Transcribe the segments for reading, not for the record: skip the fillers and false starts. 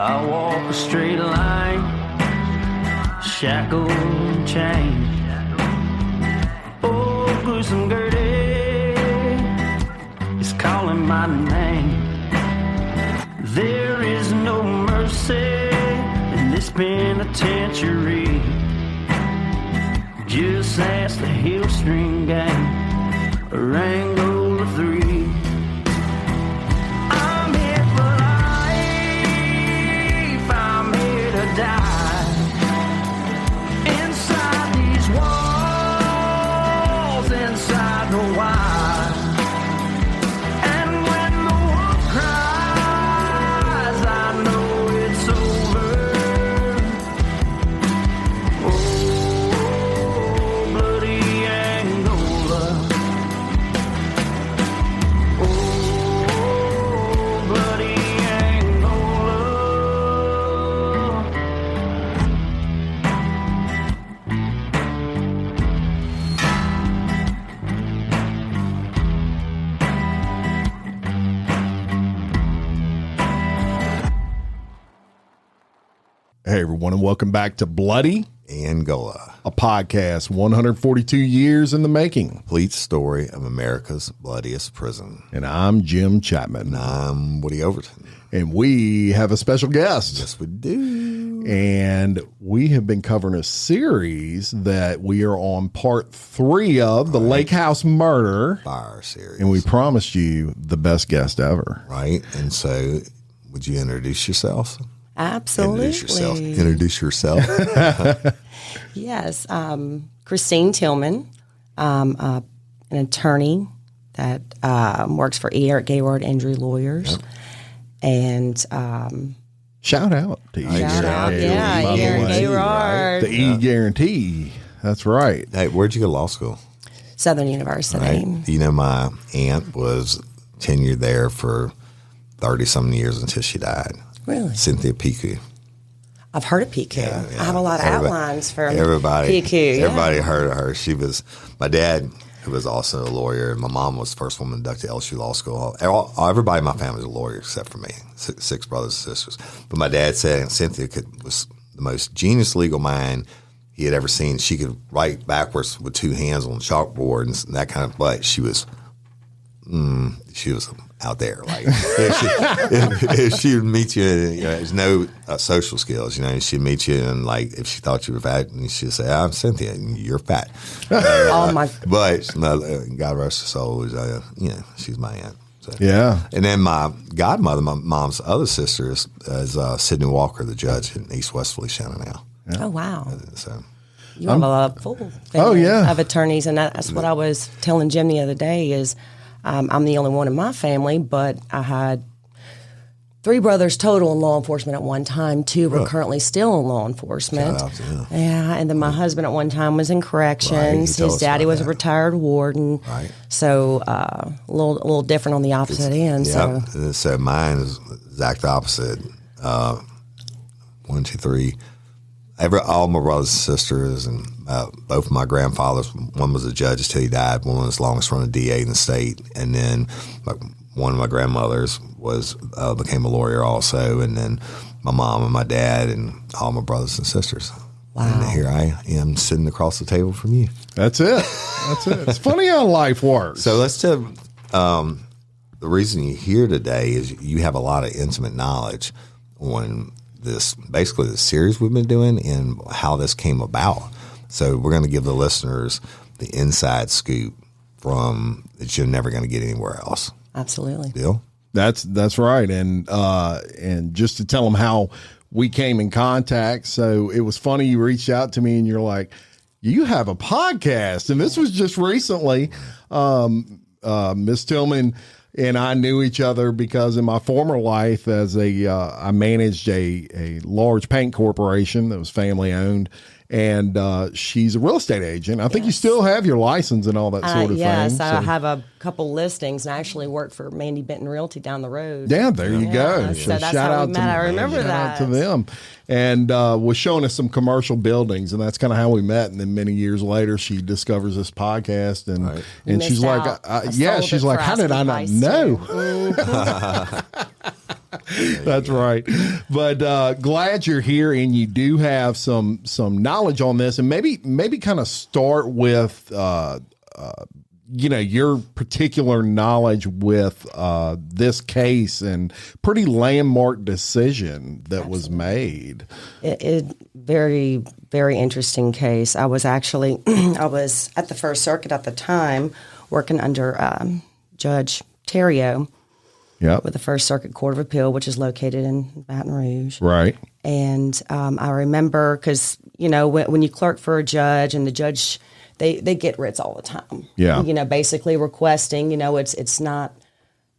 I walk a straight line, shackled and chained. Oh, gruesome Gertie is calling my name. There is no mercy in this penitentiary. Just ask the Hill String Gang or Angola 3. I'm here for life, I'm here to die. Inside these walls, inside the wire. And when the wolf cries, I know it's over. Oh, bloody Angola. Oh, bloody Angola. Hey, everyone, and welcome back to Bloody Angola, a podcast 142 years in the making. complete story of America's bloodiest prison. And I'm Jim Chapman. And I'm Woody Overton. And we have a special guest. Yes, we do. And we have been covering a series that we are on part 3 of, the Lake House Murder. Fire series. And we promised you the best guest ever. Right. And so, would you introduce yourself? Absolutely. Introduce yourself. Yes. Christine Tillman, an attorney that works for Eric Gayward Injury Lawyers. Yep. And Shout out to E. shout out, Guarantee, yeah, by the Eric way. Gayward. The E Guarantee. That's right. Hey, where'd you go to law school? Southern University. Right. You know, my aunt was tenured there for 30-something years until she died. Really? Cynthia Piku. I've heard of PQ. Yeah. I have a lot of outlines for Everybody PQ. Everybody heard of her. She was my dad, who was also a lawyer, and my mom was the first woman inducted to LSU Law School. Everybody in my family was a lawyer except for me, six brothers and sisters. But my dad said Cynthia was the most genius legal mind he had ever seen. She could write backwards with 2 hands on the chalkboard and that kind of. But she was out there. Like if she would meet you, there's no social skills. She'd meet you and like if she thought you were fat, and she'd say, "I'm Cynthia, and you're fat." Oh my! But God rest her soul, she's my aunt. So. Yeah. And then my godmother, my mom's other sister, is Sidney Walker, the judge in East West Feliciana now. Yeah. Oh wow! So. You have a full family of attorneys, and that's what I was telling Jim the other day is I'm the only one in my family, but I had 3 brothers total in law enforcement at one time. 2 were currently still in law enforcement. Shout out to them. Yeah, and then my husband at one time was in corrections. Right, his daddy was a retired warden. Right. So a little different on the opposite end. Yeah. So. So mine is exact opposite. 1, 2, 3. All my brothers and sisters and both of my grandfathers, one was a judge until he died, one was the longest running DA in the state, and then one of my grandmothers became a lawyer also, and then my mom and my dad and all my brothers and sisters. Wow. And here I am sitting across the table from you. That's it. That's it. It's funny how life works. So let's do the reason you're here today is you have a lot of intimate knowledge on this, basically the series we've been doing and how this came about. So we're going to give the listeners the inside scoop from that you're never going to get anywhere else. Absolutely. Deal? That's right. And just to tell them how we came in contact. So it was funny. You reached out to me and you're like, you have a podcast. And this was just recently. Miss Tillman and I knew each other because in my former life as I managed a large paint corporation that was family owned. And she's a real estate agent. I think you still have your license and all that sort of thing. Yes, I have a couple listings, and I actually work for Mandy Benton Realty down the road. Yeah, there you go. So that's how we met. I remember that. Shout out to them. And was showing us some commercial buildings, and that's kind of how we met. And then many years later, she discovers this podcast, and she's like, she's like, how did I not know? That's right. But glad you're here, and you do have some knowledge on this, and maybe kind of start with your particular knowledge with this case and pretty landmark decision that was made. It very, very interesting case. I was actually I was at the First Circuit at the time, working under Judge Terrio. Yep. With the First Circuit Court of Appeal, which is located in Baton Rouge. Right. And I remember because, when you clerk for a judge and the judge, they get writs all the time. Yeah. Basically requesting, it's not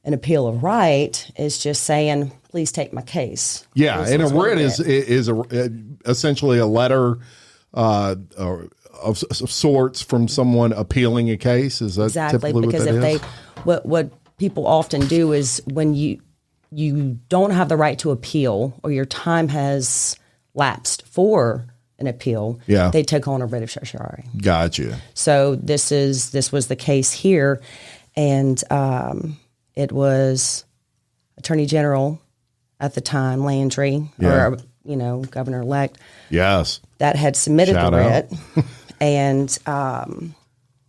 an appeal of right. It's just saying, please take my case. Yeah. This and a writ is essentially a letter of sorts from someone appealing a case. Is that exactly typically because what that if is? What people often do is when you don't have the right to appeal or your time has lapsed for an appeal, they take on a writ of certiorari. Gotcha. So this was the case here, and it was Attorney General at the time, Landry, or Governor-elect. Yes. That had submitted Shout the out. writ, and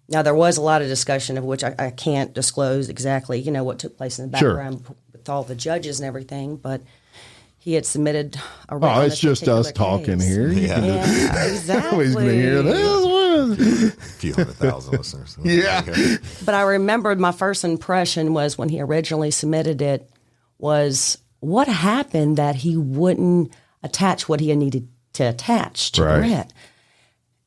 now, there was a lot of discussion of which I can't disclose exactly, what took place in the background with all the judges and everything, but he had submitted a writ. Oh, it's just us talking here. Yeah, exactly. Nobody's going to hear this. A few 100,000 listeners. Yeah. But I remembered my first impression was when he originally submitted it was what happened that he wouldn't attach what he had needed to attach to the writ.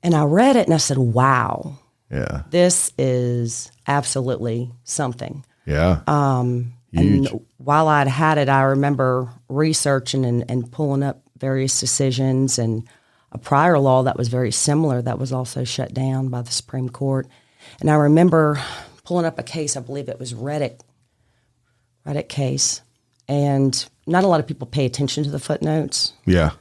And I read it and I said, wow. Yeah. This is absolutely something. Yeah. And while I'd had it, I remember researching and pulling up various decisions and a prior law that was very similar that was also shut down by the Supreme Court. And I remember pulling up a case, I believe it was Reddick case. And not a lot of people pay attention to the footnotes. Yeah.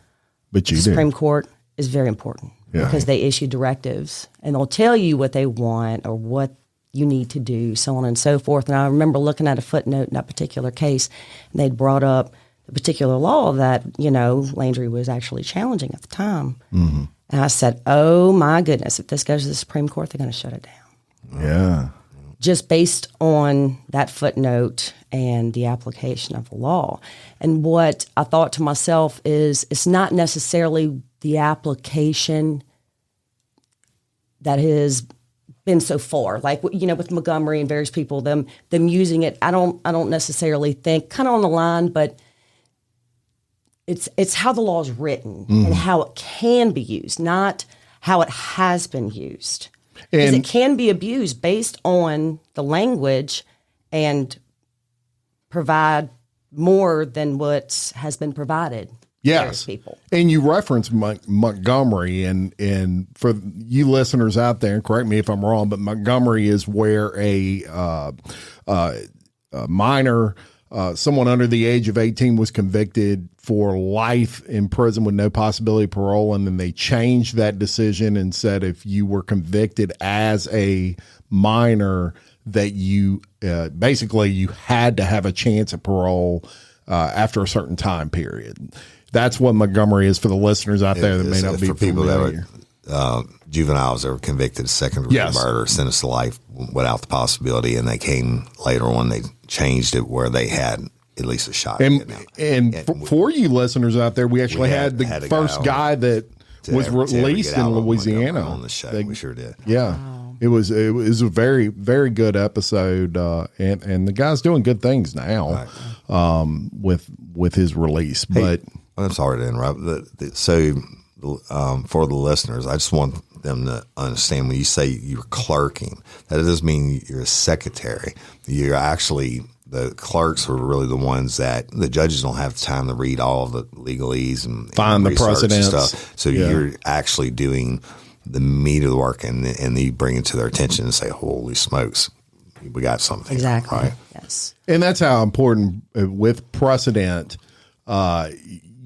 But you do. The Supreme Court is very important. Yeah. Because they issue directives and they'll tell you what they want or what you need to do, so on and so forth. And I remember looking at a footnote in that particular case, and they'd brought up the particular law that, Landry was actually challenging at the time. Mm-hmm. And I said, oh my goodness, if this goes to the Supreme Court, they're going to shut it down. Yeah. Just based on that footnote and the application of the law. And what I thought to myself is it's not necessarily the application that has been so far, like with Montgomery and various people, them using it. I don't necessarily think kind of on the line, but it's how the law is written and how it can be used, not how it has been used. Because it can be abused based on the language and provide more than what has been provided. Yes. People. And you referenced Montgomery, and for you listeners out there, and correct me if I'm wrong, but Montgomery is where a minor, someone under the age of 18 was convicted for life in prison with no possibility of parole. And then they changed that decision and said if you were convicted as a minor, that you basically you had to have a chance at parole after a certain time period. That's what Montgomery is for the listeners out there that may not be for people familiar. that were juveniles that were convicted of second-degree murder, sentenced to life without the possibility, and they came later on. They changed it where they had at least a shot. And for you listeners out there, we actually had the first guy that was released in Louisiana on the show. We sure did. Yeah. Wow. It was a very, very good episode, and the guy's doing good things now, with his release. But I'm sorry to interrupt. For the listeners, I just want them to understand when you say you're clerking, that doesn't mean you're a secretary. You're actually the clerks are really the ones that the judges don't have time to read all of the legalese and find the precedents and stuff. So you're actually doing the meat of the work, and you bring it to their attention and say, "Holy smokes, we got something." Exactly. Right? Yes. And that's how important with precedent.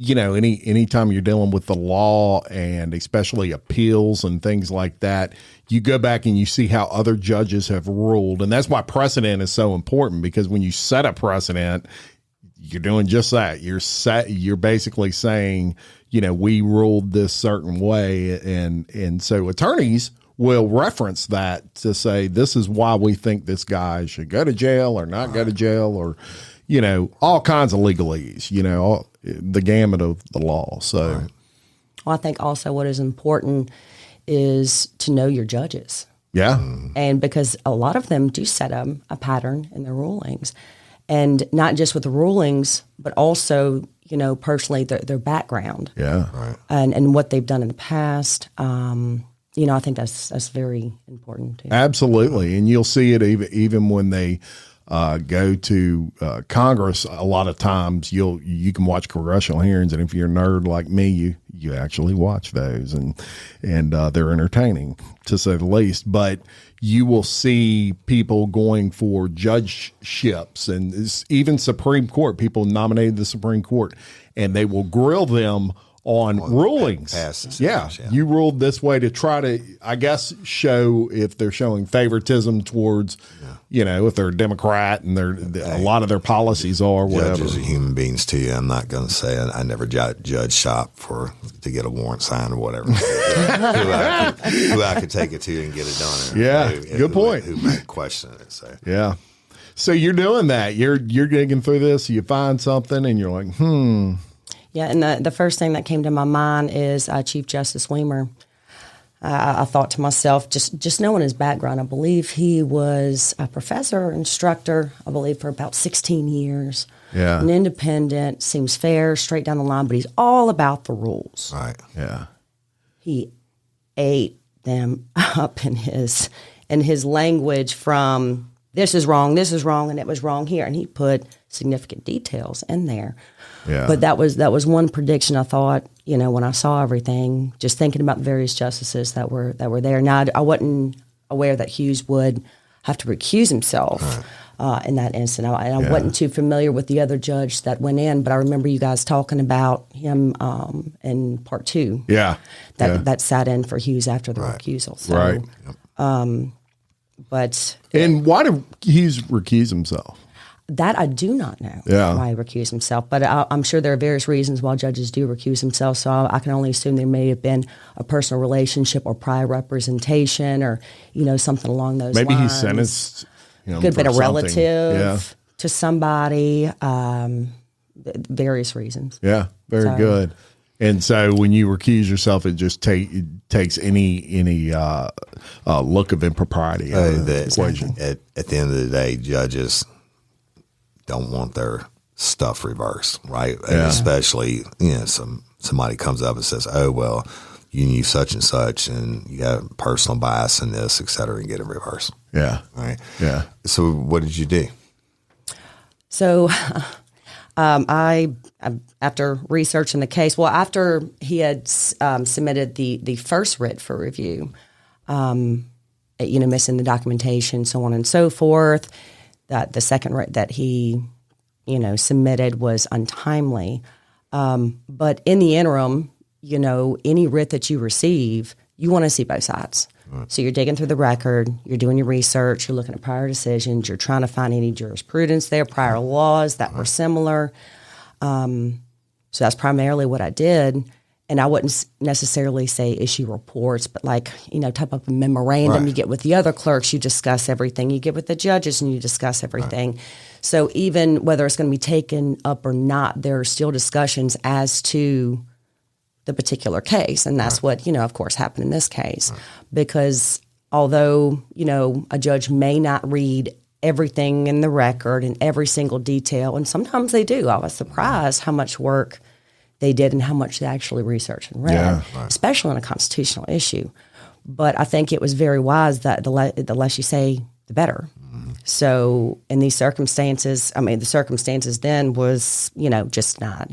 Anytime you're dealing with the law and especially appeals and things like that, you go back and you see how other judges have ruled. And that's why precedent is so important, because when you set a precedent, you're doing just that. You're basically saying, we ruled this certain way. And so attorneys will reference that to say, this is why we think this guy should go to jail or not go to jail, or, all kinds of legalese, the gamut of the law. So, well, I think also what is important is to know your judges. Yeah. And because a lot of them do set up a pattern in their rulings, and not just with the rulings, but also, personally their background. Yeah. Right. And what they've done in the past. I think that's very important too. Absolutely. And you'll see it even when they go to Congress. A lot of times you can watch congressional hearings, and if you're a nerd like me, you actually watch those, and they're entertaining to say the least. But you will see people going for judgeships, and even Supreme Court people nominated the Supreme Court, and they will grill them on rulings. Yeah. You ruled this way to try to, I guess, show if they're showing favoritism towards, if they're a Democrat and a lot of their policies are whatever. Judges are human beings too. I'm not going to say I never judge shop to get a warrant signed or whatever. who I could take it to and get it done. Yeah. Good point. Who might question it. So. Yeah. So you're doing that. You're digging through this. You find something and you're like, Yeah, and the first thing that came to my mind is Chief Justice Weimer. I thought to myself, just knowing his background, I believe he was a professor, instructor, I believe, for about 16 years. Yeah. An independent, seems fair, straight down the line, but he's all about the rules. Right. Yeah. He ate them up in his language from this is wrong, and it was wrong here. And he put significant details in there. Yeah. But that was one prediction I thought, when I saw everything, just thinking about the various justices that were there. Now, I wasn't aware that Hughes would have to recuse himself in that instant. I wasn't too familiar with the other judge that went in, but I remember you guys talking about him in part 2. Yeah. That sat in for Hughes after the recusal. So, right. And why did Hughes recuse himself? That I do not know why he recused himself, but I'm sure there are various reasons why judges do recuse themselves, so I can only assume there may have been a personal relationship or prior representation or, something along those lines. Maybe he's sentenced, could have been a relative to somebody, various reasons. Yeah, very good. And so when you recuse yourself, it just takes any look of impropriety out of the equation. At the end of the day, judges don't want their stuff reversed, right? And especially, somebody comes up and says, oh, well, you knew such and such and you have personal bias in this, et cetera, and get it reversed. Yeah. Right. Yeah. So what did you do? So I after researching the case, after he had submitted the first writ for review, missing the documentation, so on and so forth, that the second writ that he, submitted was untimely. But in the interim, any writ that you receive, you want to see both sides. Right. So you're digging through the record, you're doing your research, you're looking at prior decisions, you're trying to find any jurisprudence there, prior laws that were similar. So that's primarily what I did. And I wouldn't necessarily say issue reports, but type of a memorandum you get with the other clerks, you discuss everything. You get with the judges and you discuss everything. Right. So even whether it's going to be taken up or not, there are still discussions as to the particular case. And that's what, of course, happened in this case. Because although, a judge may not read everything in the record and every single detail, and sometimes they do. I was surprised how much work they did and how much they actually researched and read, especially on a constitutional issue. But I think it was very wise that the less you say, the better. Mm-hmm. So in these circumstances, the circumstances then was, just not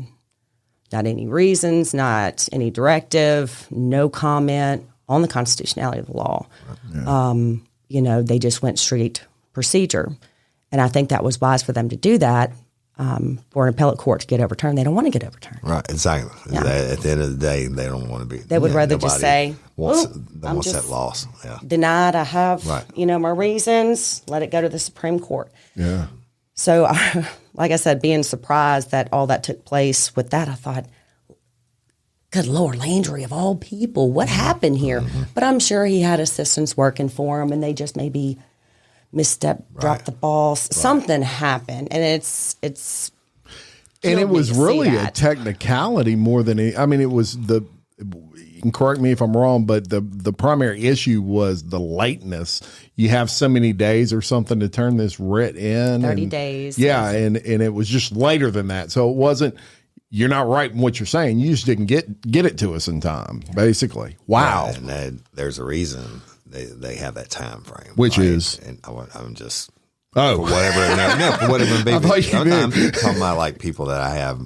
any reasons, not any directive, no comment on the constitutionality of the law. Yeah. They just went straight procedure. And I think that was wise for them to do that. For an appellate court to get overturned, they don't want to get overturned. Right, exactly. Yeah. At the end of the day, they don't want to be. They would rather just say, wants that loss. Yeah. Denied, I have, my reasons, let it go to the Supreme Court. Yeah. So, like I said, being surprised that all that took place with that, I thought, good Lord, Landry, of all people, what happened here? But I'm sure he had assistants working for him, and they just maybe misstep, dropped the ball. Something happened, and it's. And it was really a technicality more than it was the. You can correct me if I'm wrong, but the primary issue was the lateness. You have so many days or something to turn this writ in. 30 days. Yeah, and it was just later than that. So it wasn't, you're not right in what you're saying. You just didn't get it to us in time, basically. Wow. Yeah, and there's a reason they have that time frame. Which is? And I'm just... Oh, for whatever. For whatever. Baby. I'm talking about like people that I have...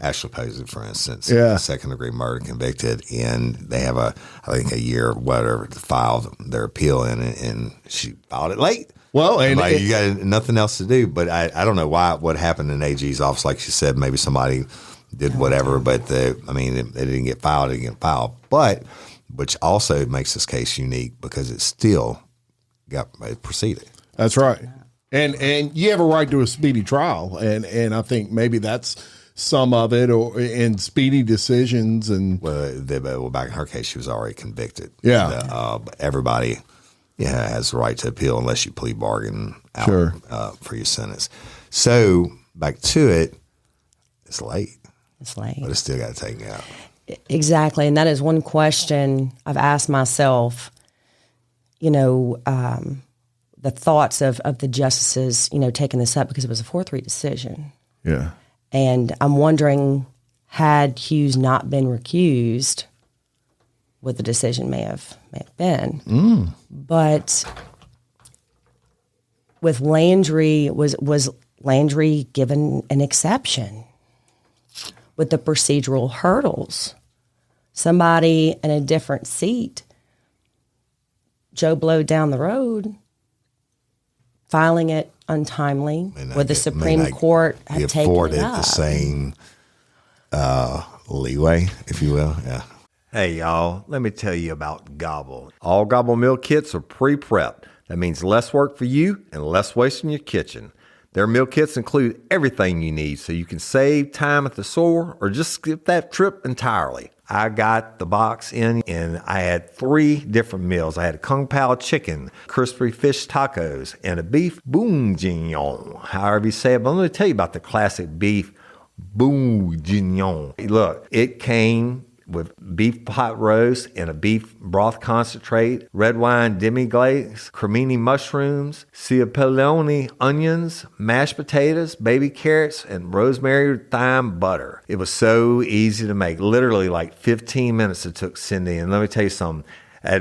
Ashley Posey, for instance, second-degree murder convicted, and they have I think a year or whatever to file their appeal in, and she filed it late. Well, and you got nothing else to do. But I don't know what happened in AG's office. Like she said, maybe somebody did whatever, but it didn't get filed. It didn't get filed. But which also makes this case unique because it still it proceeded. That's right, and you have a right to a speedy trial, and I think maybe that's some of it, or in speedy decisions. And well, back in her case, she was already convicted. Yeah, everybody has the right to appeal unless you plea bargain out for your sentence. So back to it, it's late. It's late, but it's still got to take it out. Exactly, and that is one question I've asked myself. The thoughts of the justices, taking this up because it was a 4-3 decision. Yeah. And I'm wondering, had Hughes not been recused, what the decision may have been. But with Landry, was Landry given an exception with the procedural hurdles? Somebody in a different seat, Joe Blow down the road, filing it untimely, would the Supreme Court have taken it up? The same leeway, if you will. Yeah. Hey, y'all, let me tell you about Gobble. All Gobble meal kits are pre-prepped. That means less work for you and less waste in your kitchen. Their meal kits include everything you need so you can save time at the store or just skip that trip entirely. I got the box in and I had 3 different meals. I had a Kung Pao chicken, crispy fish tacos, and a beef bourguignon, however you say it. But let me tell you about the classic beef bourguignon. Look, it came with beef pot roast and a beef broth concentrate, red wine demi-glaze, cremini mushrooms, cipollone onions, mashed potatoes, baby carrots, and rosemary thyme butter. It was so easy to make. Literally like 15 minutes it took Cindy. And let me tell you something.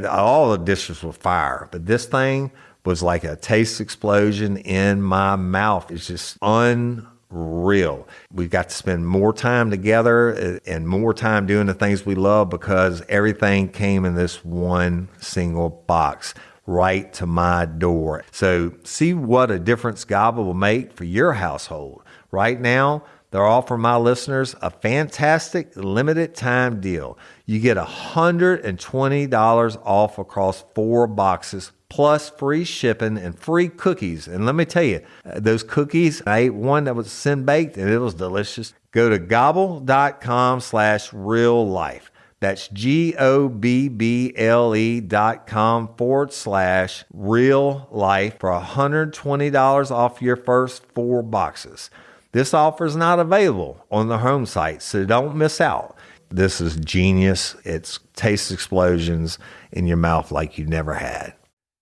All the dishes were fire, but this thing was like a taste explosion in my mouth. It's just unreal. We've got to spend more time together and more time doing the things we love because everything came in this one single box right to my door. So see what a difference Gobble will make for your household. Right now, they're offering my listeners a fantastic limited time deal. You get $120 off across 4 boxes plus free shipping and free cookies. And let me tell you, those cookies, I ate one that was sin baked and it was delicious. Go to gobble.com/reallife. That's GOBBLE.com/real-life for $120 off your first 4 boxes. This offer is not available on the home site, so don't miss out. This is genius. It's taste explosions in your mouth like you never had.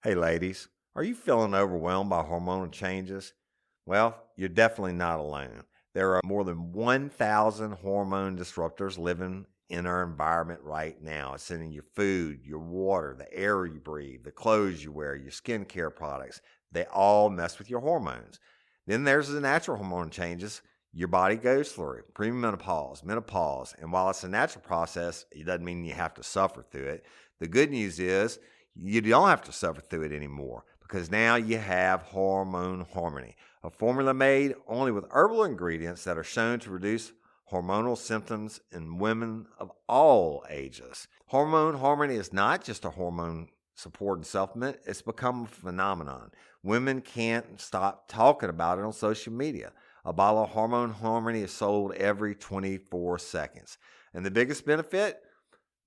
Hey ladies, are you feeling overwhelmed by hormonal changes? Well, you're definitely not alone. There are more than 1,000 hormone disruptors living in our environment right now. It's in your food, your water, the air you breathe, the clothes you wear, your skincare products. They all mess with your hormones. Then there's the natural hormone changes your body goes through, premenopause, menopause. And while it's a natural process, it doesn't mean you have to suffer through it. The good news is you don't have to suffer through it anymore because now you have Hormone Harmony, a formula made only with herbal ingredients that are shown to reduce hormonal symptoms in women of all ages. Hormone Harmony is not just a hormone support and supplement. It's become a phenomenon. Women can't stop talking about it on social media. A bottle of Hormone Harmony is sold every 24 seconds. And the biggest benefit?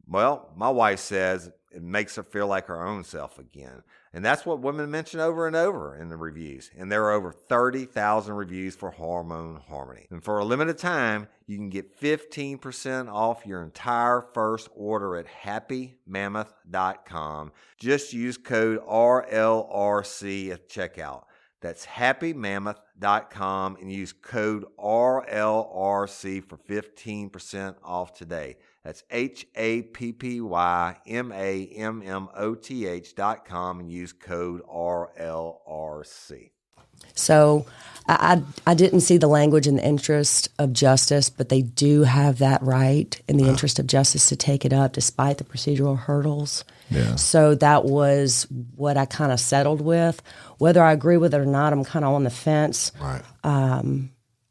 Well, my wife says it makes her feel like her own self again. And that's what women mention over and over in the reviews. And there are over 30,000 reviews for Hormone Harmony. And for a limited time, you can get 15% off your entire first order at happymammoth.com. Just use code RLRC at checkout. That's happymammoth.com and use code RLRC for 15% off today. That's happymammoth.com and use code RLRC. So I didn't see the language in the interest of justice, but they do have that right in the interest of justice to take it up despite the procedural hurdles. Yeah. So that was what I kind of settled with. Whether I agree with it or not, I'm kind of on the fence. Right.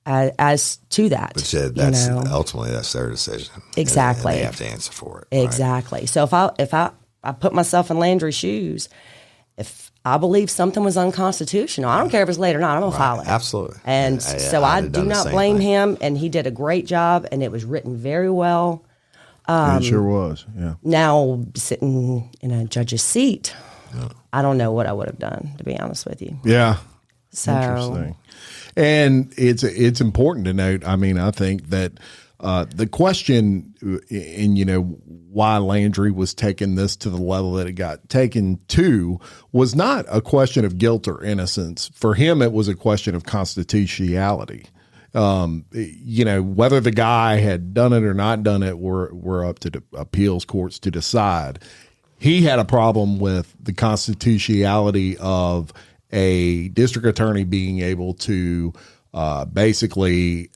As to that. But that's ultimately that's their decision. Exactly. And they have to answer for it. Exactly. Right? So if I put myself in Landry's shoes, if I believe something was unconstitutional, I don't care if it's late or not, I'm going to file it. Absolutely. And so I do not blame him, and he did a great job, and it was written very well. It sure was, yeah. Now, sitting in a judge's seat, I don't know what I would have done, to be honest with you. Yeah. So, interesting. And it's important to note, I mean, I think that the question, and why Landry was taking this to the level that it got taken to was not a question of guilt or innocence. For him, it was a question of constitutionality. Whether the guy had done it or not done it, we're up to the appeals courts to decide. He had a problem with the constitutionality of a district attorney being able to basically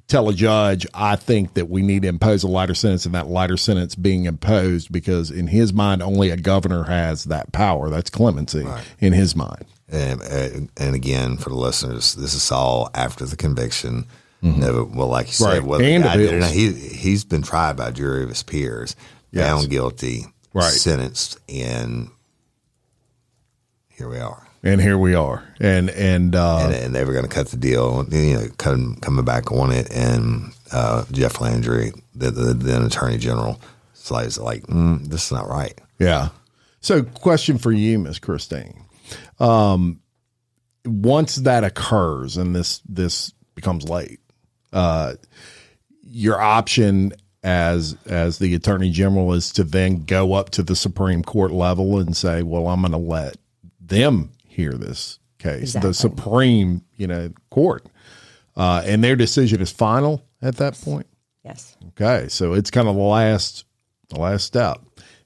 tell a judge, I think that we need to impose a lighter sentence, and that lighter sentence being imposed because in his mind, only a governor has that power. That's clemency in his mind. And again, for the listeners, this is all after the conviction. Mm-hmm. Well, like you said, whether the guy did or not, he's been tried by a jury of his peers, found guilty, sentenced, and here we are. And here we are, and they were going to cut the deal, coming back on it, and Jeff Landry, the then Attorney General, is like, this is not right. Yeah. So, question for you, Ms. Christine: once that occurs and this becomes late, your option as the Attorney General is to then go up to the Supreme Court level and say, well, I'm going to let them hear this case, the Supreme, Court, and their decision is final at that point. Yes. Okay, so it's kind of the last step,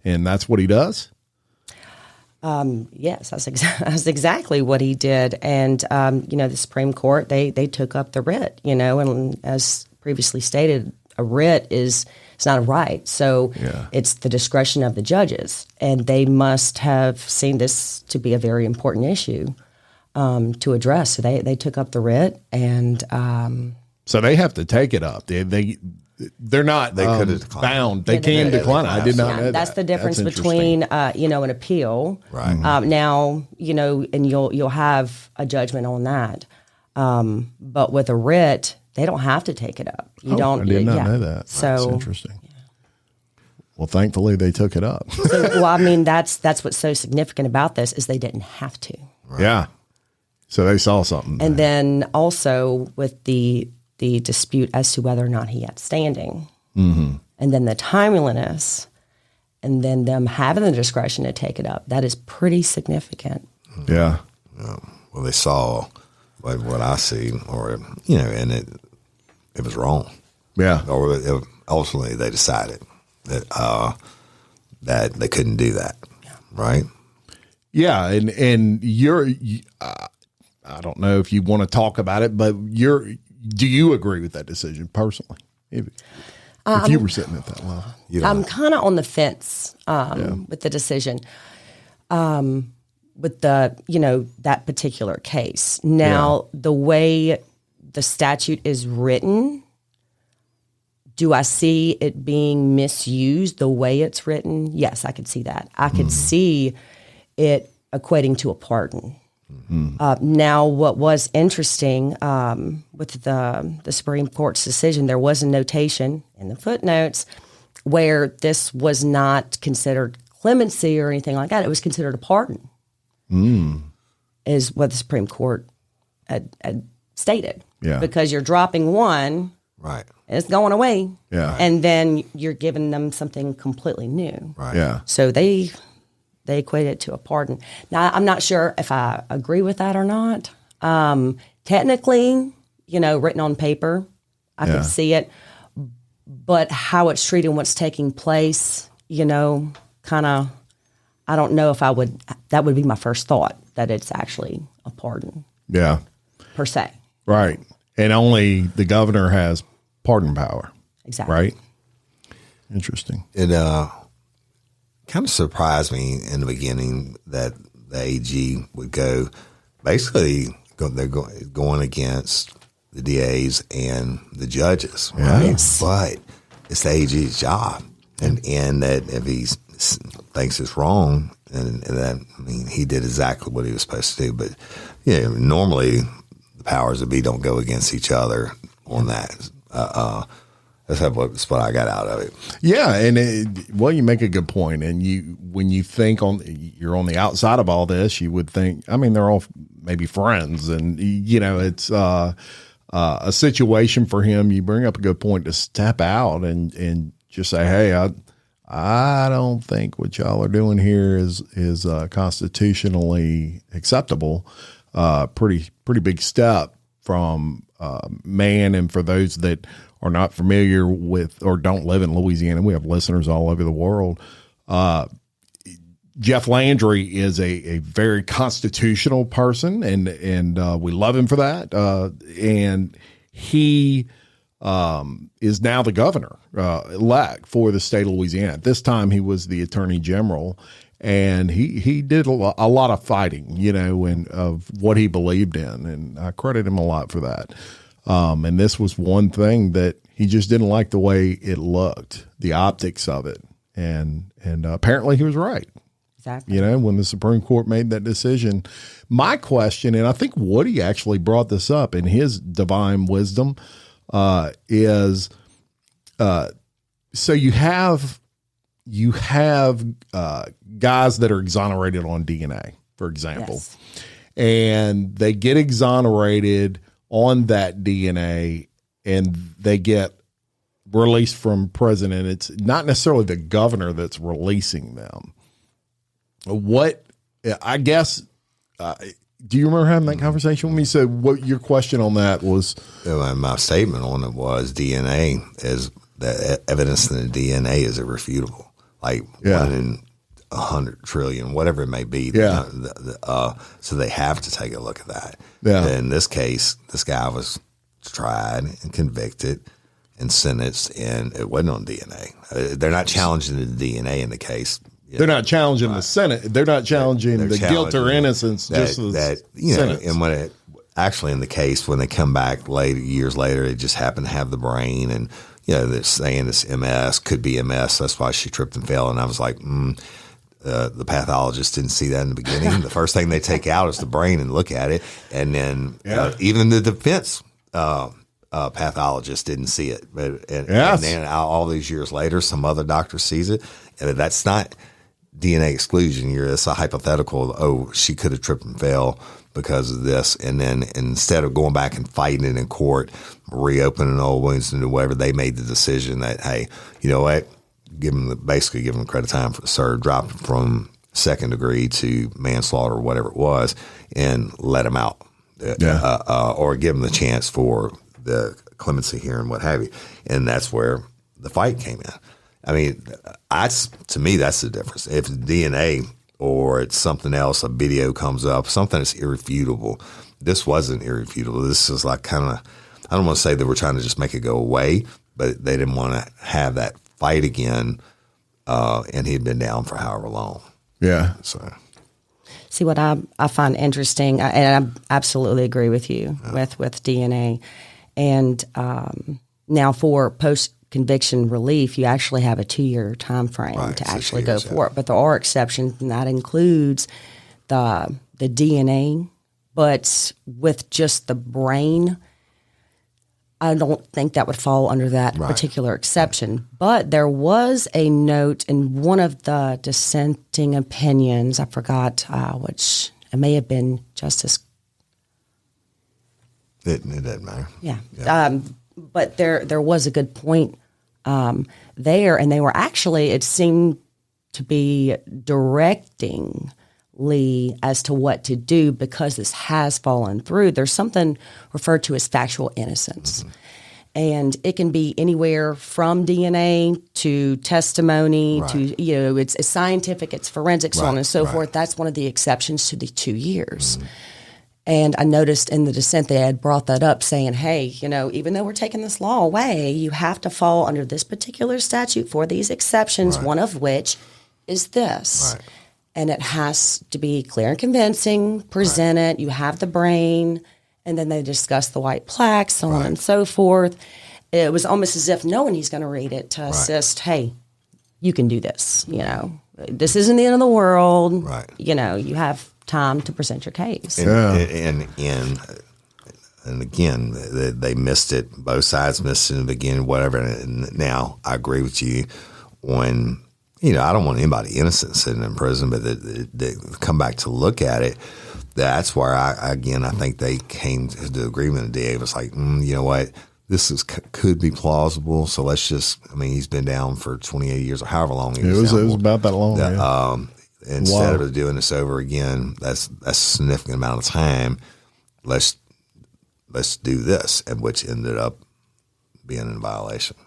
and that's what he does. Yes, that's exactly what he did, and the Supreme Court they took up the writ, and as previously stated, a writ it's not a right, so it's the discretion of the judges, and they must have seen this to be a very important issue to address. So they took up the writ, and so they have to take it up. They're not bound. They can decline it. I did not know that. That's the difference between an appeal. Right. Now and you'll have a judgment on that, but with a writ, they don't have to take it up. I did not know that. So that's interesting. Yeah. Well, thankfully they took it up. That's what's so significant about this is they didn't have to. Right. Yeah. So they saw something. And then also with the dispute as to whether or not he had standing, and then the timeliness, and then them having the discretion to take it up. That is pretty significant. Yeah. Well, they saw what I see, or and it was wrong. Yeah. Or ultimately they decided that they couldn't do that. Yeah. Right. Yeah, and you're. I don't know if you want to talk about it, but do you agree with that decision personally? If you were sitting at that level, I'm kind of on the fence with the decision. With that particular case. Now, the way the statute is written, do I see it being misused the way it's written? Yes, I could see that. I could see it equating to a pardon. Now, what was interesting with the Supreme Court's decision, there was a notation in the footnotes where this was not considered clemency or anything like that. It was considered a pardon, is what the Supreme Court had stated. Yeah. Because you're dropping one, Right. it's going away, Yeah. and then you're giving them something completely new. Right. Yeah. So they equate it to a pardon. Now, I'm not sure if I agree with that or not. Technically, written on paper, I could see it. But how it's treated and what's taking place, kind of, I don't know if that would be my first thought, that it's actually a pardon Yeah. per se. Right. And only the governor has pardon power. Exactly. Right. Interesting. It kind of surprised me in the beginning that the AG would go, basically, they're going against the DAs and the judges, right? Yes. But it's the AG's job, and that if he thinks it's wrong, and that, I mean, he did exactly what he was supposed to do. But normally the powers that be don't go against each other on that. That's what I got out of it. Yeah, and you make a good point. And when you think you're on the outside of all this, you would think, I mean, they're all maybe friends, and it's a situation for him. You bring up a good point to step out and just say, hey, I don't think what y'all are doing here is constitutionally acceptable. Pretty big step from man. And for those that are not familiar with or don't live in Louisiana, we have listeners all over the world. Jeff Landry is a very constitutional person, and we love him for that. And he is now the governor elect for the state of Louisiana. At this time, he was the attorney general, and he did a lot of fighting, and of what he believed in, and I credit him a lot for that. And this was one thing that he just didn't like the way it looked, the optics of it, and apparently he was right. Exactly. When the Supreme Court made that decision. My question, and I think Woody actually brought this up in his divine wisdom, is so you have guys that are exonerated on DNA, for example, Yes. and they get exonerated on that DNA and they get released from prison, and it's not necessarily the governor that's releasing them. What, I guess, do you remember having that conversation with me? So what your question on that was? My statement on it was DNA is the evidence in the DNA is irrefutable. Like 1 in 100 trillion, whatever it may be. Yeah. So they have to take a look at that. Yeah. In this case, this guy was tried and convicted and sentenced, and it wasn't on DNA. They're not challenging the DNA in the case. They're not challenging the Senate. They're not challenging the guilt or innocence. Just that sentence. and when it actually in the case when they come back years later, they just happen to have the brain, and they're saying it's MS, could be MS. That's why she tripped and fell. And I was like, the pathologist didn't see that in the beginning. The first thing they take out is the brain and look at it, and then even the defense pathologist didn't see it. But and then all these years later, some other doctor sees it, and that's not DNA exclusion. It's a hypothetical. Oh, she could have tripped and fell because of this. And then instead of going back and fighting it in court, reopening old wounds and whatever, they made the decision that, hey, you know what? Basically give them credit time for the serve, drop them from second degree to manslaughter or whatever it was, and let them out. Or give them the chance for the clemency hearing, what have you. And that's where the fight came in. I mean, to me, that's the difference. If it's DNA or it's something else, a video comes up, something that's irrefutable. This wasn't irrefutable. This is like kind of, I don't want to say that we're trying to just make it go away, but they didn't want to have that fight again. And he'd been down for however long. Yeah. So. See, what I find interesting, and I absolutely agree with you with DNA. And now for post-conviction relief, you actually have a 2-year time frame to actually go for it. But there are exceptions, and that includes the DNA But with just the brain, I don't think that would fall under that particular exception. But there was a note in one of the dissenting opinions, I forgot which, it may have been Justice. It doesn't matter. Yeah. But there was a good point there, and they were actually, it seemed to be directing Lee as to what to do because this has fallen through. There's something referred to as factual innocence. And it can be anywhere from DNA to testimony to, it's scientific, it's forensic, so on and so forth. That's one of the exceptions to the 2 years. And I noticed in the dissent they had brought that up saying, hey, even though we're taking this law away, you have to fall under this particular statute for these exceptions, one of which is this. Right. And it has to be clear and convincing, presented, you have the brain, and then they discuss the white plaques, so on and so forth. It was almost as if knowing he's going to read it to assist, hey, you can do this, This isn't the end of the world. Right. You have time to present your case. And again, they missed it. Both sides missed it in the beginning, whatever. And now I agree with you on, I don't want anybody innocent sitting in prison, but they come back to look at it. That's where I think they came to the agreement. The DA was like, you know what, this could be plausible. So let's just, he's been down for 28 years or however long he was down. It was about that long. Instead of doing this over again, that's a significant amount of time. Let's do this, and which ended up being in violation.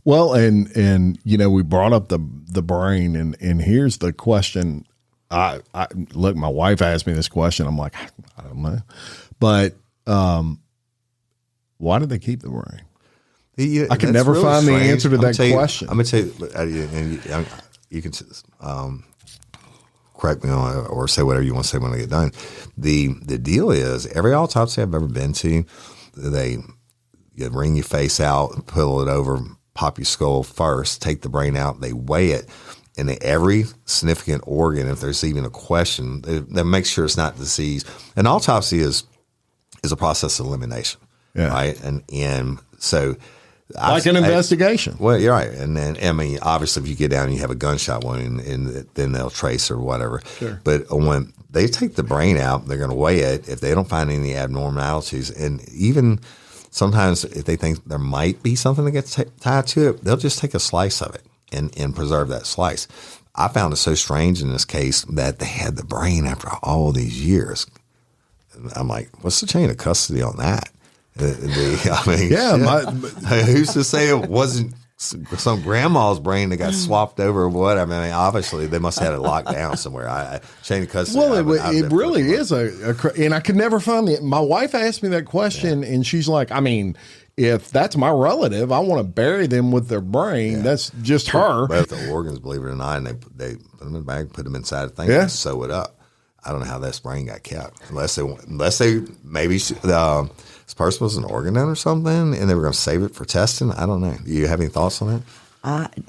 Well, and we brought up the brain, and here's the question. I look, my wife asked me this question. I'm like, I don't know, but why did they keep the brain? I can never really find the answer to that question. I'm gonna tell you, and you can correct me on or say whatever you want to say when I get done. The deal is every autopsy I've ever been to, they wring your face out, pull it over, pop your skull first, take the brain out, they weigh it, and every significant organ, if there's even a question, they make sure it's not diseased. An autopsy is a process of elimination, right? And so like an investigation. Well, you're right. And then, obviously, if you get down and you have a gunshot wound, and then they'll trace or whatever. Sure. But when they take the brain out, they're going to weigh it. If they don't find any abnormalities, and even sometimes if they think there might be something that gets tied to it, they'll just take a slice of it and preserve that slice. I found it so strange in this case that they had the brain after all these years. And I'm like, what's the chain of custody on that? Who's to say it wasn't some grandma's brain that got swapped over or what? Obviously they must have had it locked down somewhere. Chain of custody. Well, it really is and I could never find it. My wife asked me that question, and she's like, if that's my relative, I want to bury them with their brain. Yeah. That's just her. But the organs, believe it or not, and they put them in a bag, put them inside a thing, and sew it up. I don't know how that brain got kept, unless they maybe this person was an organ donor or something, and they were going to save it for testing. I don't know. Do you have any thoughts on that?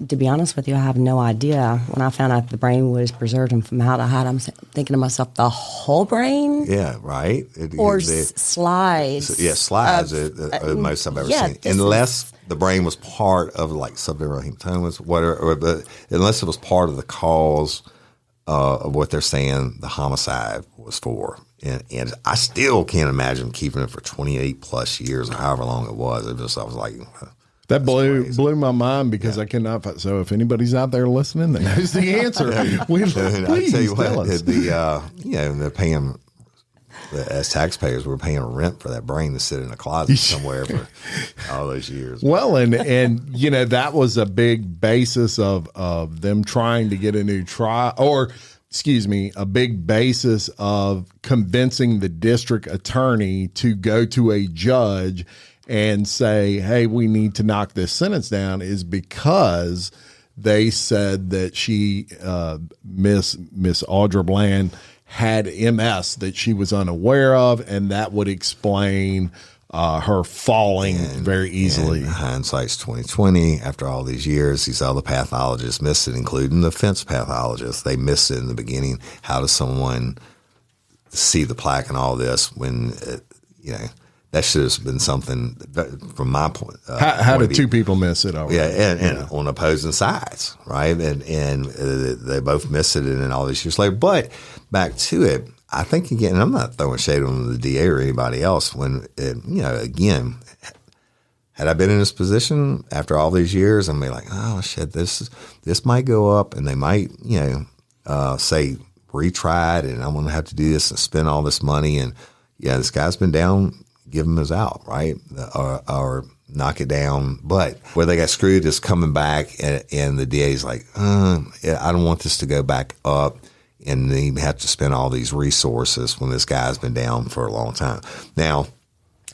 To be honest with you, I have no idea. When I found out the brain was preserved in formaldehyde, I'm thinking to myself, the whole brain? Yeah, right. Slides. Slides are the most I've ever seen. Unless the brain was part of like subdural hematomas, whatever, but unless it was part of the cause of what they're saying the homicide was for. And I still can't imagine keeping it for 28 plus years or however long it was. I was like, that blew my mind because I cannot. So if anybody's out there listening that knows the answer, please tell us. They're paying, as taxpayers, we're paying rent for that brain to sit in a closet somewhere for all those years. Well, and that was a big basis of them trying to get a new trial, or a big basis of convincing the district attorney to go to a judge and say, hey, we need to knock this sentence down, is because they said that she, Miss Audra Bland, had MS that she was unaware of, and that would explain her falling very easily. And hindsight's 20/20. After all these years, these other pathologists missed it, including the defense pathologists. They missed it in the beginning. How does someone see the plaque and all this when, that should have been something from my point. How did two people miss it? Already? Yeah, and on opposing sides, right? And they both missed it, and all these years later. But back to it, I think again, and I'm not throwing shade on the DA or anybody else. When again, had I been in this position after all these years, I'm be like, oh shit, this might go up, and they might say retried, and I'm going to have to do this and spend all this money, and this guy's been down. Give him his out, right? Or knock it down. But where they got screwed is coming back, and the DA's like, I don't want this to go back up, and they have to spend all these resources when this guy's been down for a long time. Now,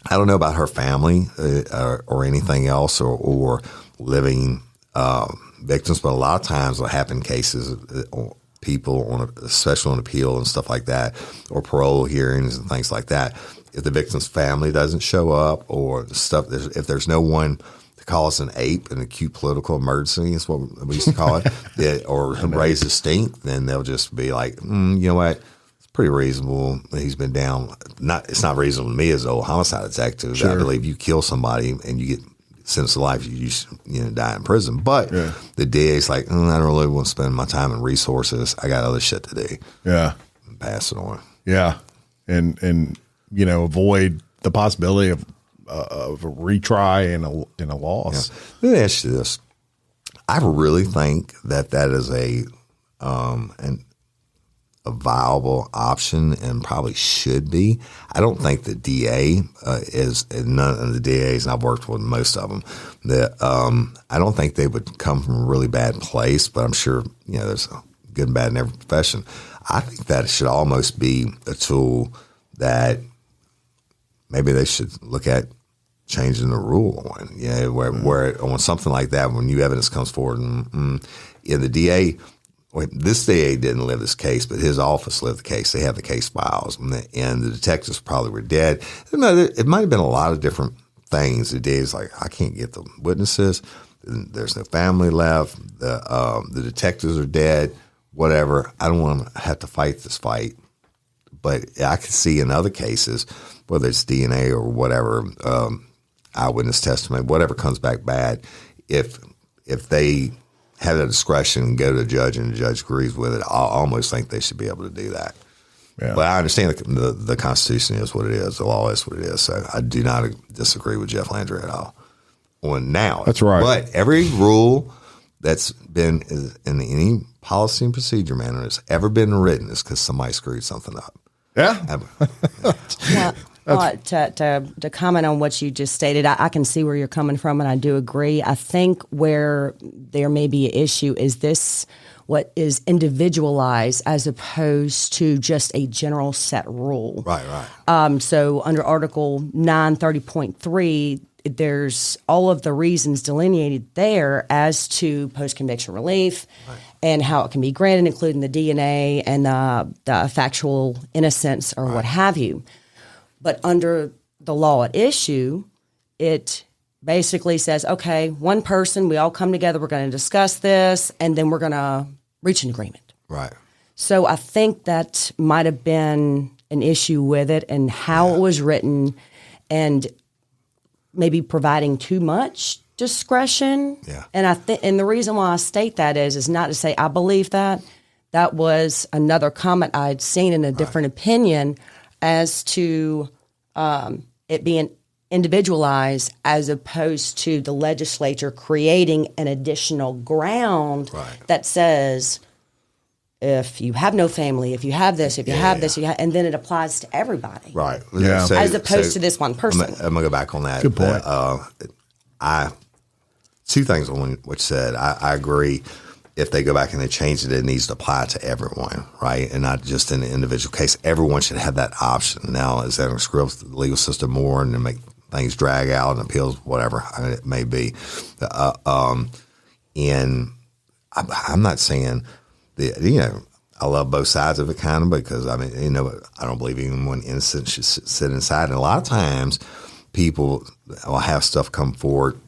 I don't know about her family or anything else or living victims, but a lot of times what happen in cases, people especially on appeal and stuff like that, or parole hearings and things like that, if the victim's family doesn't show up or stuff, if there's no one to call us an ape, an acute political emergency is what we used to call it, or raise a stink, then they'll just be like, you know what, it's pretty reasonable. He's been down. It's not reasonable to me as an old homicide detective. Sure. I believe you kill somebody and you get sentenced to life, you die in prison. But the DA's like, I don't really want to spend my time and resources. I got other shit to do. Yeah. And pass it on. Yeah. And avoid the possibility of a retry and a loss. Yeah. Let me ask you this. I really think that is a viable option and probably should be. I don't think the DA is none of the DAs, and I've worked with most of them. I don't think they would come from a really bad place, but I'm sure there's good and bad in every profession. I think that should almost be a tool that maybe they should look at changing the rule on, where on something like that, when new evidence comes forward, the DA. This DA didn't live this case, but his office lived the case. They have the case files, and the detectives probably were dead. It might have been a lot of different things. The DA's like, I can't get the witnesses. There's no family left. The detectives are dead. Whatever. I don't want to have to fight this fight. But I could see in other cases, whether it's DNA or whatever, eyewitness testimony, whatever comes back bad, if they have that discretion and go to the judge and the judge agrees with it, I almost think they should be able to do that. Yeah. But I understand the Constitution is what it is. The law is what it is. So I do not disagree with Jeff Landry at all. That's right. But every rule that's been in any policy and procedure manual that's ever been written is because somebody screwed something up. Yeah. To comment on what you just stated, I can see where you're coming from, and I do agree. I think where there may be an issue is this what is individualized as opposed to just a general set rule. Right. So under Article 930.3, there's all of the reasons delineated there as to post-conviction relief and how it can be granted, including the DNA and the factual innocence or what have you. But under the law at issue, it basically says, okay, one person, we all come together, we're going to discuss this, and then we're going to reach an agreement. Right. So I think that might have been an issue with it and how it was written and maybe providing too much discretion. Yeah. And and the reason why I state that is not to say I believe that. That was another comment I'd seen in a different opinion as to it being individualized as opposed to the legislature creating an additional ground that says if you have no family, if you have this, if you have this, and then it applies to everybody. Right. Yeah. As opposed to this one person. I'm going to go back on that. Good point. Two things on what you said. I agree. If they go back and they change it, it needs to apply to everyone, right? And not just in an individual case. Everyone should have that option. Now, is that going to screw up the legal system more and make things drag out and appeals, whatever it may be? And I'm not saying that, I love both sides of it kind of because, I don't believe anyone innocent should sit inside. And a lot of times people will have stuff come forward,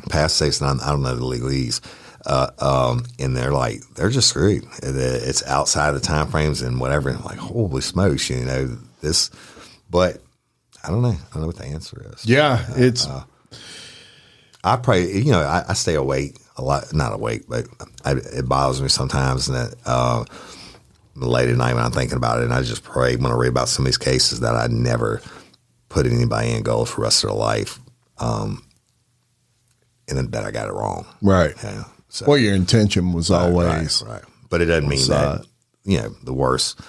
past states, and I don't know the legalese, and they're just screwed. It's outside the time frames and whatever. And I'm like, holy smokes, this. But I don't know. I don't know what the answer is. Yeah, it's. I pray. I stay awake a lot. Not awake, but it bothers me sometimes. And that late at night when I'm thinking about it, and I just pray when I read about some of these cases that I never put anybody in Angola for the rest of their life. And then that I got it wrong. Right. Yeah, so, well, your intention was always. Right. But it doesn't mean that, the worst